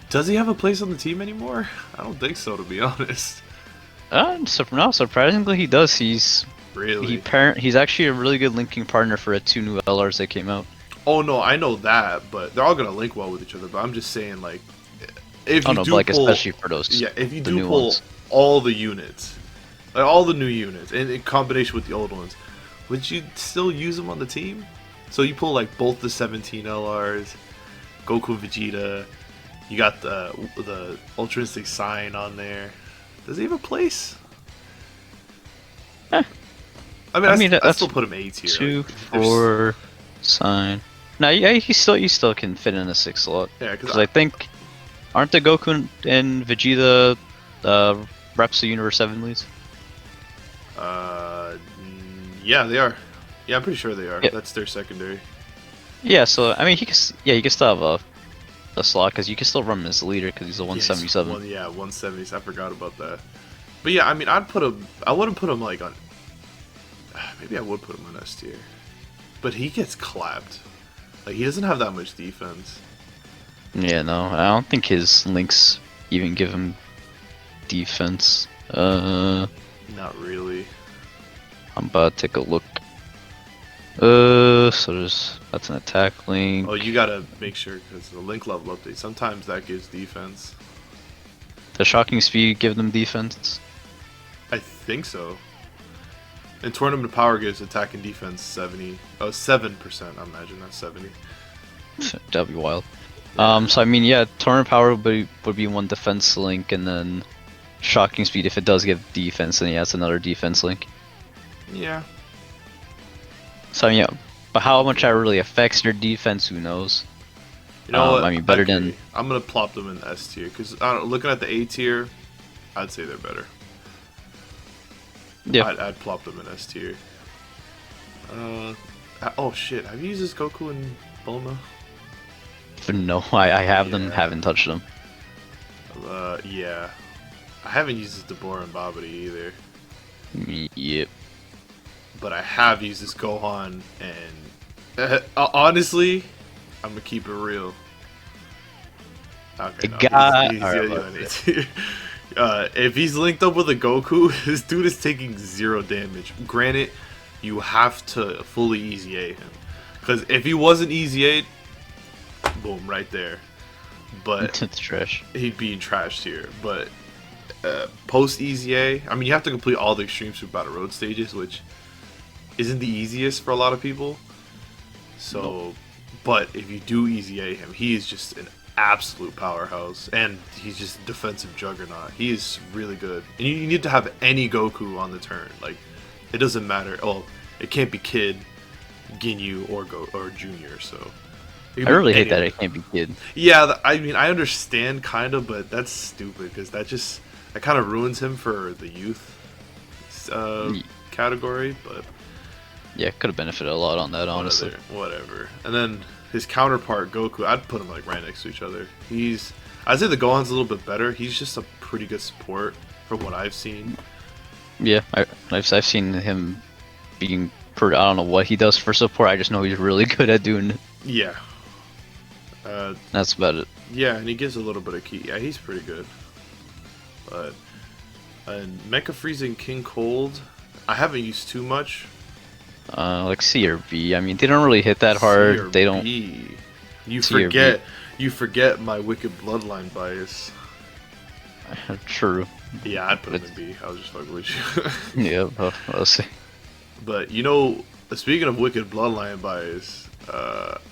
does he have a place on the team anymore? I don't think so, to be honest. No, surprisingly he does. He's actually a really good linking partner for 2 new LRs that came out. Oh no, I know that, but they're all gonna link well with each other. But I'm just saying, like, if you do pull, especially for those, if you do pull all the units, like all the new units, and in combination with the old ones, would you still use them on the team? So you pull like both the 17 LRs, Goku and Vegeta. You got the Ultra Instinct Sign on there. Does he have a place? I mean, I still put him A tier. 2, 4, Sign. No, yeah, you still can fit in a 6 slot. Yeah, because I think aren't the Goku and Vegeta reps the Universe 7 leads? Yeah, they are. Yeah, I'm pretty sure they are. Yep. That's their secondary. Yeah, so I mean, he can still have a slot because you can still run him as a leader because he's a 177. Yeah, 170. I forgot about that. But yeah, I mean, I wouldn't put him like on. Maybe I would put him on S tier, but he gets clapped. Like, he doesn't have that much defense. Yeah, no, I don't think his links even give him defense. Not really. I'm about to take a look. So that's an attack link. Oh, you gotta make sure because the link level update. Sometimes that gives defense. Does shocking speed give them defense? I think so. And tournament power gives attack and defense 7%. I imagine that's 70. That'd be wild. So I mean, yeah, tournament power would be 1 defense link, and then shocking speed, if it does give defense, then that's another defense link. Yeah. So yeah, but how much that really affects your defense, who knows? You know what? I mean, better than. I'm gonna plop them in S tier because looking at the A tier, I'd say they're better. Yeah. I'd plop them in S tier. Oh shit! Have you used this Goku and Bulma? No, I have them. Haven't touched them. Yeah. I haven't used this Deborah and Babidi either. Yep. But I have used this Gohan, and honestly, I'm gonna keep it real. Okay, if he's linked up with a Goku, this dude is taking 0 damage. Granted, you have to fully Easy A him, because if he wasn't Easy A, boom, right there. But it's trash. He'd be in trash tier. But post EZA, I mean, you have to complete all the Extreme Super Battle Road stages, which isn't the easiest for a lot of people. So, nope. But if you do EZA him, he is just an absolute powerhouse, and he's just a defensive juggernaut. He is really good, and you need to have any Goku on the turn. Like, it doesn't matter. Well, it can't be Kid, Ginyu, or Junior. So I really hate that it can't be Kid. Yeah, I mean, I understand kind of, but that's stupid because that kind of ruins him for the youth category. But yeah, could have benefited a lot on that, honestly. Whatever. And then his counterpart Goku, I'd put him like right next to each other. I'd say the Gohan's a little bit better. He's just a pretty good support from what I've seen. Yeah, I've seen him being I don't know what he does for support. I just know he's really good at doing it. Yeah. That's about it. Yeah, and he gives a little bit of key. Yeah, he's pretty good. But and Mecha Frieza and King Cold, I haven't used too much. Like C or B. I mean, they don't really hit that hard. They don't. You forget my wicked bloodline bias. True. Yeah, I'd put him in B. I was just fucking with you. Yeah, I'll see. But you know, speaking of wicked bloodline bias,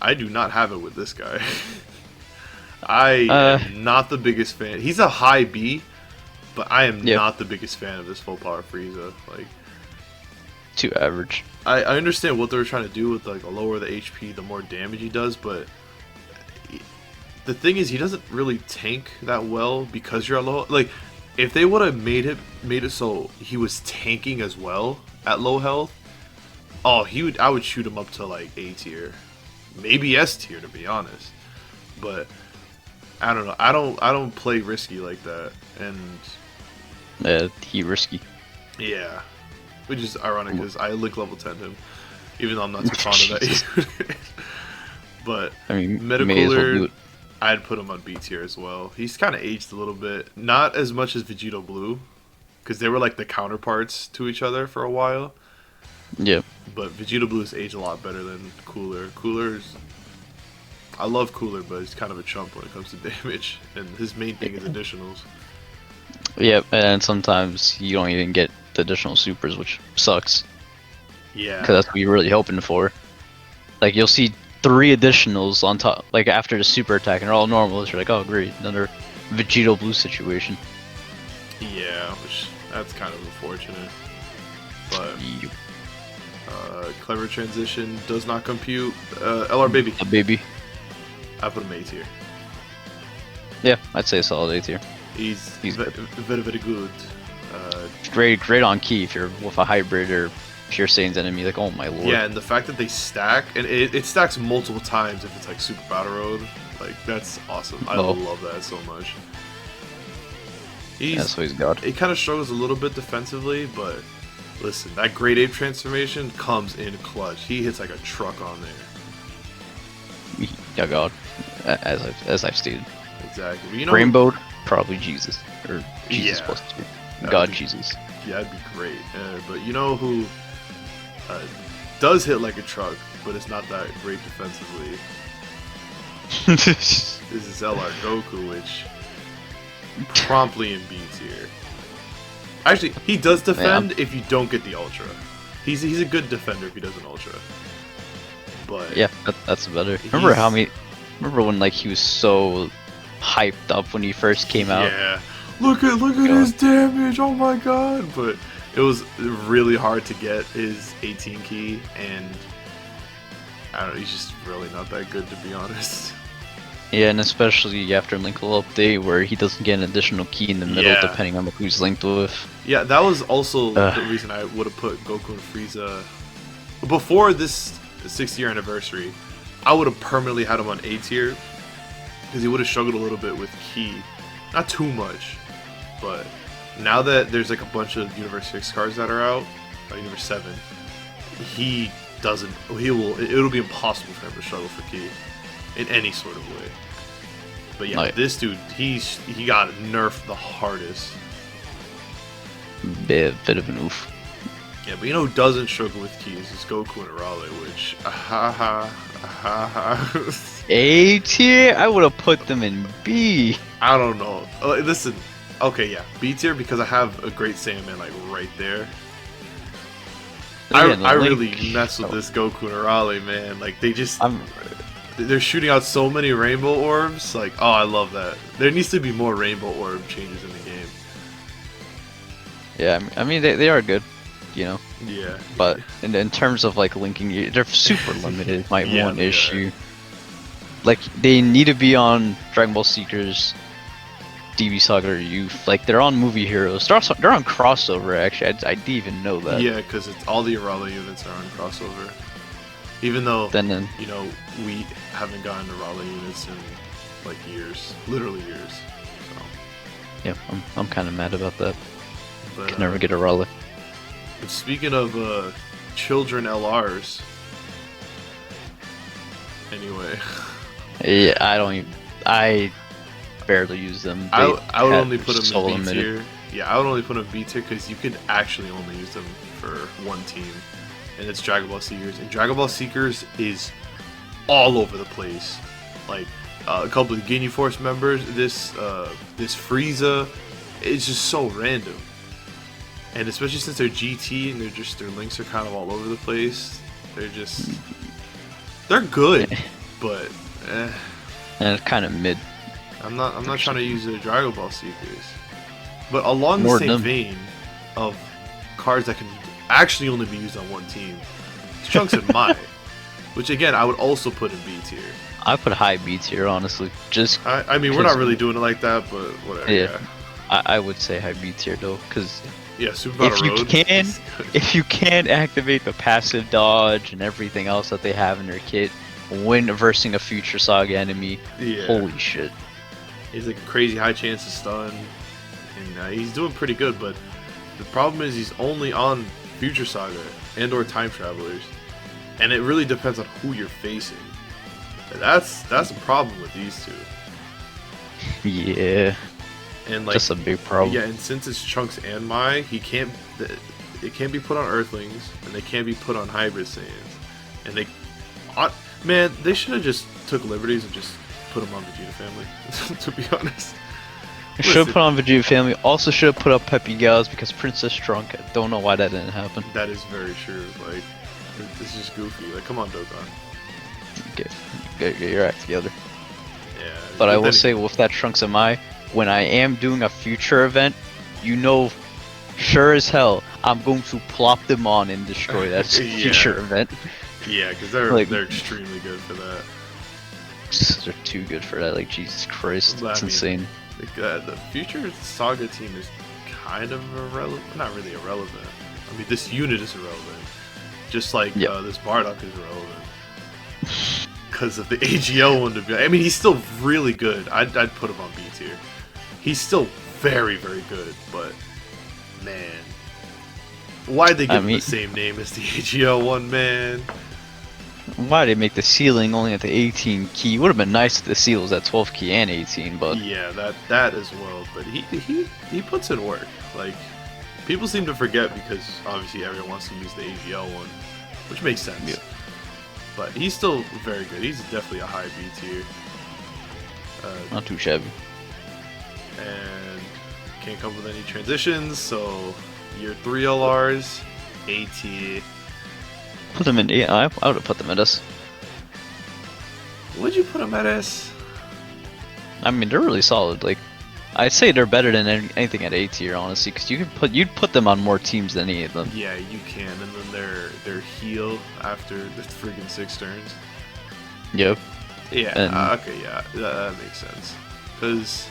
I do not have it with this guy. I am not the biggest fan. He's a high B, but I am not the biggest fan of this full power Frieza. Like, too average. I understand what they were trying to do with like the lower the HP, the more damage he does, but the thing is, he doesn't really tank that well because you're at low. Like, if they would have made it so he was tanking as well at low health, I would shoot him up to like A tier, maybe S tier to be honest. But I don't know. I don't play risky like that, and he risky. Yeah, which is ironic because I link level 10 him, even though I'm not too fond of that. But I mean, Metacooler, I'd put him on B tier as well. He's kind of aged a little bit, not as much as Vegito Blue, because they were like the counterparts to each other for a while. Yeah. But Vegito Blue's aged a lot better than Cooler. I love Cooler, but he's kind of a chump when it comes to damage, and his main thing is additionals. Yeah, and sometimes you don't even get the additional supers, which sucks. Yeah. Because that's what you're really hoping for. Like, you'll see 3 additionals on top, like after the super attack, and they're all normals. You're like, oh great, another Vegito Blue situation. Yeah, which that's kind of unfortunate. But clever transition does not compute. LR Baby. A baby. I put him A tier. Yeah, I'd say a solid A tier. He's very, very good. Great on key if you're with a hybrid or Pure Saiyan's enemy. Like, oh my lord. Yeah, and the fact that they stack, and it stacks multiple times if it's like Super Battle Road, like that's awesome. I love that so much. That's what he's got. He kind of struggles a little bit defensively, but listen, that Great Ape transformation comes in clutch. He hits like a truck on there. Yeah, God, as I've stated. Exactly. But you know, Rainbow, probably Jesus or Jesus plus 2. God Jesus. Yeah, that'd be great. But you know who does hit like a truck, but it's not that great defensively? This is STR Goku, which promptly in B tier. Actually, he does defend if you don't get the Ultra. He's a good defender if he does an Ultra. But yeah, that's better. Remember when like he was so hyped up when he first came out? Yeah. Look at his damage. Oh my god. But it was really hard to get his 18 key, and I don't know, he's just really not that good to be honest. Yeah, and especially after Link will update where he doesn't get an additional key in the middle depending on who's linked with. Yeah, that was also the reason I would have put Goku and Frieza before this 6th year anniversary. I would have permanently had him on A tier because he would have struggled a little bit with key, not too much, but now that there's like a bunch of Universe 6 cards that are out, Universe 7, it'll be impossible for him to struggle for key in any sort of way. But yeah, this dude, he got nerfed the hardest. Bit of an oof. Yeah, but you know who doesn't struggle with keys is Goku and Arale, which A tier? I would have put them in B. I don't know. Listen, Okay, yeah, B tier because I have a Great Sayiaman like right there. Yeah, I really mess with this Goku and Arale, man. Like they're shooting out so many rainbow orbs. Like, oh, I love that. There needs to be more rainbow orb changes in the game. Yeah, I mean they are good, you know. Yeah. But in terms of like linking, they're super limited. My one issue. Like they need to be on Dragon Ball Seekers, DB Saga or Youth. Like they're on Movie Heroes. They're on crossover actually. I didn't even know that. Yeah, because it's all the Arale units are on crossover. Even though you know we haven't gotten Arale units in like years, literally years. So. Yeah, I'm kind of mad about that. But, Can never get a Raleigh. But speaking of children LRs, anyway. Yeah, I barely use them. I would only put them in B limited. tier. Yeah, I would only put them in B tier because you could actually only use them for one team, and it's Dragon Ball Seekers. And Dragon Ball Seekers is all over the place. Like a couple of Ginyu Force members, this Frieza, it's just so random. And especially since they're GT and their links are kind of all over the place, they're good, but and it's kind of mid. I'm not trying to use the Dragon Ball Seekers, but along the same vein of cards that can actually only be used on one team, it's Trunks and Mai, which again I would also put in B tier. I put high B tier honestly. I mean we're not really doing it like that, but whatever. Yeah. I would say high B tier though, because yeah, Super Battle Road. If you can activate the passive dodge and everything else that they have in their kit when versing a Future Saga enemy, holy shit. He's like a crazy high chance to stun, and he's doing pretty good, but the problem is he's only on Future Saga and or Time Travelers, and it really depends on who you're facing. And that's a problem with these two. Yeah. And like, just a big problem. Yeah, and since it's Trunks and Mai, it can't be put on Earthlings, and they can't be put on Hybrid Saiyans. And they should have just took liberties and just put them on Vegeta Family. To be honest, should have put on Vegeta Family. Also should have put up Peppy Gals because Princess Trunk. I don't know why that didn't happen. That is very true. Like, this is goofy. Like, come on, Dokkan. Get your act together. Yeah. But I will say with that Trunks and Mai, when I am doing a future event, you know, sure as hell, I'm going to plop them on and destroy that future event. Yeah, because they're extremely good for that. They're too good for that. Like Jesus Christ, it's insane. The future Saga team is kind of irrelevant. Not really irrelevant. I mean, this unit is irrelevant. Just like this Bardock is irrelevant. Because of the AGL one to be. I mean, he's still really good. I'd put him on B tier. He's still very, very good, but man, why'd they give him the same name as the AGL one, man? Why did they make the ceiling only at the 18 key? Would have been nice if the seal was at 12 key and 18, but yeah, that as well. But he puts in work. Like, people seem to forget because obviously everyone wants to use the AGL one, which makes sense. Yeah. But he's still very good. He's definitely a high B tier. Not too shabby. And can't come up with any transitions, so your 3 LRs, A tier. Put them in. Yeah, I would have put them at S. Would you put them at S? I mean, they're really solid. Like, I'd say they're better than anything at A tier, honestly, because you'd put them on more teams than any of them. Yeah, you can, and then their heal after the friggin' 6 turns. Yep. Yeah. Okay. Yeah, that makes sense. Because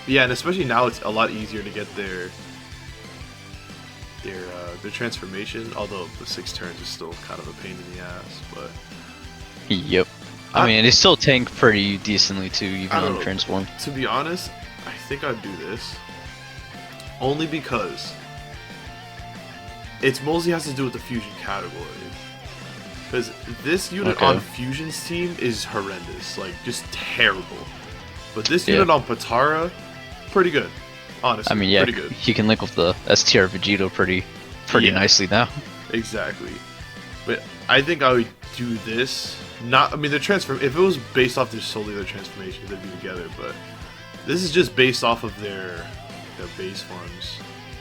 and especially now it's a lot easier to get their transformation. Although the 6 turns is still kind of a pain in the ass, but. Yep. I mean, they still tank pretty decently too, even on transform. To be honest, I think I'd do this only because it's mostly has to do with the fusion category. Because this unit on Fusion's team is horrendous, like just terrible. But this unit on Potara, pretty good, honestly. I mean, pretty good. He can link with the STR Vegito pretty nicely now. Exactly. But I think I would do this. I mean, the transform. If it was based off solely their transformation, they'd be together. But this is just based off of their the base forms.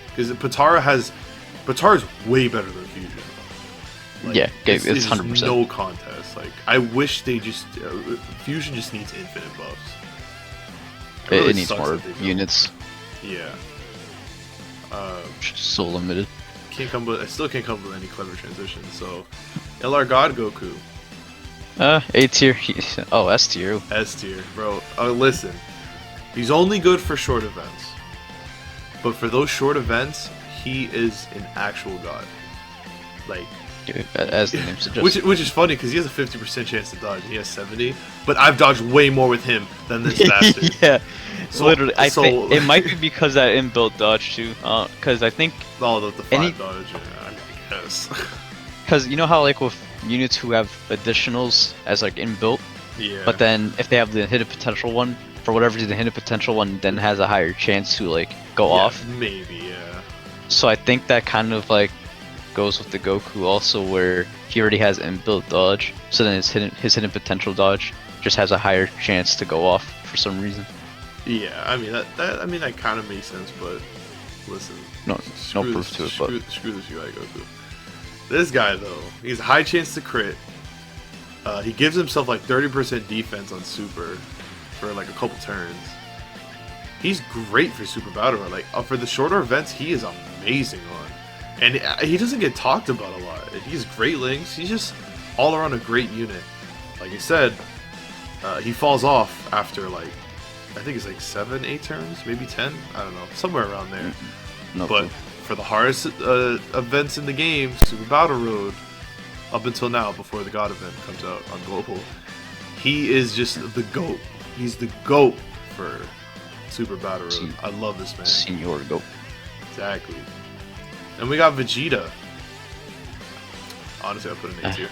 Because Potara's way better than Fusion. Like, yeah, it's 100%. No contest. Like, I wish they just Fusion just needs infinite buffs. Really it needs more units. Yeah. So limited. I still can't come up with any clever transitions. So, LR God Goku. A tier. Oh, S tier. S tier, bro. Listen, he's only good for short events, but for those short events, he is an actual god. Like, dude, as the name suggests. Which is funny because he has a 50% chance to dodge. He has 70, but I've dodged way more with him than this bastard. Yeah, so, literally. I think it might be because that inbuilt dodge too. Because I think the 5 dodge. Yeah, I guess. Because you know how like with units who have additionals as like inbuilt, yeah. But then if they have the hidden potential one, for whatever reason, the hidden potential one then has a higher chance to like go off. Maybe, yeah. So I think that kind of like goes with the Goku also, where he already has inbuilt dodge, so then his hidden potential dodge just has a higher chance to go off for some reason. Yeah, I mean that kind of makes sense, but listen, no proof to it. Screw this UI Goku. This guy though, he has a high chance to crit. He gives himself like 30% defense on Super for like a couple turns. He's great for Super Battle Royale. Like for the shorter events, he is amazing on. And he doesn't get talked about a lot. He's great links. He's just all around a great unit. Like I said, he falls off after like, I think it's like 7, 8 turns, maybe 10. I don't know, somewhere around there. No but clue. For the hardest events in the game, Super Battle Road, up until now, before the God event comes out on Global, he is just the GOAT. He's the GOAT for Super Battle Road. I love this man. Senior GOAT. Exactly. And we got Vegeta. Honestly, I put an A tier.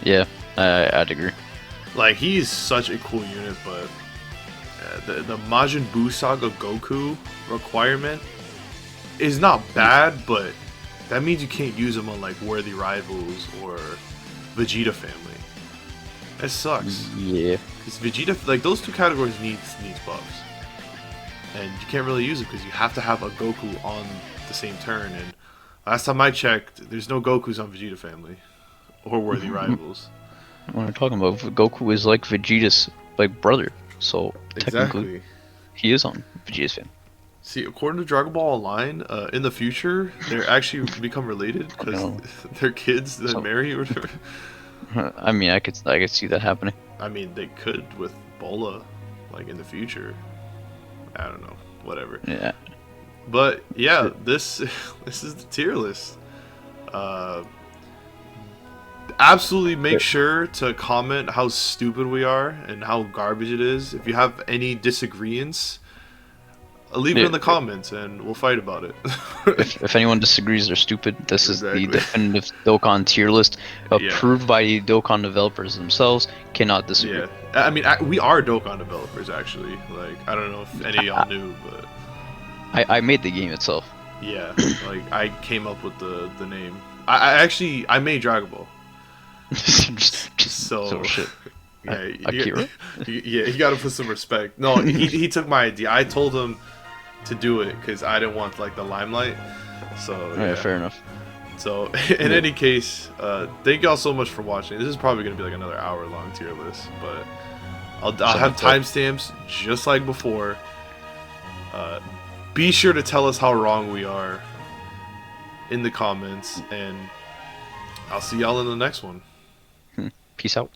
Yeah, I'd agree. Like, he's such a cool unit, but the Majin Buu Saga Goku requirement is not bad, but that means you can't use him on like Worthy Rivals or Vegeta Family. That sucks. Yeah. Because Vegeta, like those two categories needs buffs, and you can't really use it because you have to have a Goku on the same turn. And last time I checked, there's no Gokus on Vegeta Family or Worthy Rivals. What I'm talking about, Goku is like Vegeta's like brother, so technically he is on Vegeta's family. See, according to Dragon Ball Online, in the future they're actually become related because they're kids that marry or whatever. I mean, I could see that happening. I mean, they could with Bola, like in the future. I don't know, whatever. Yeah. But yeah, this is the tier list. Absolutely make sure to comment how stupid we are and how garbage it is. If you have any disagreements, leave it in the comments and we'll fight about it. if anyone disagrees, they're stupid. This is the definitive Dokkan tier list approved by the Dokkan developers themselves. Cannot disagree. Yeah, I mean, we are Dokkan developers actually. Like, I don't know if any of y'all knew, but I made the game itself. Yeah, like I came up with the name. I made Dragon Ball. So shit. Yeah, you gotta put some respect. No, he took my idea. I told him to do it because I didn't want like the limelight. So yeah, fair enough. So in any case, thank y'all so much for watching. This is probably gonna be like another hour-long tier list, but I'll have timestamps just like before. Be sure to tell us how wrong we are in the comments, and I'll see y'all in the next one. Peace out.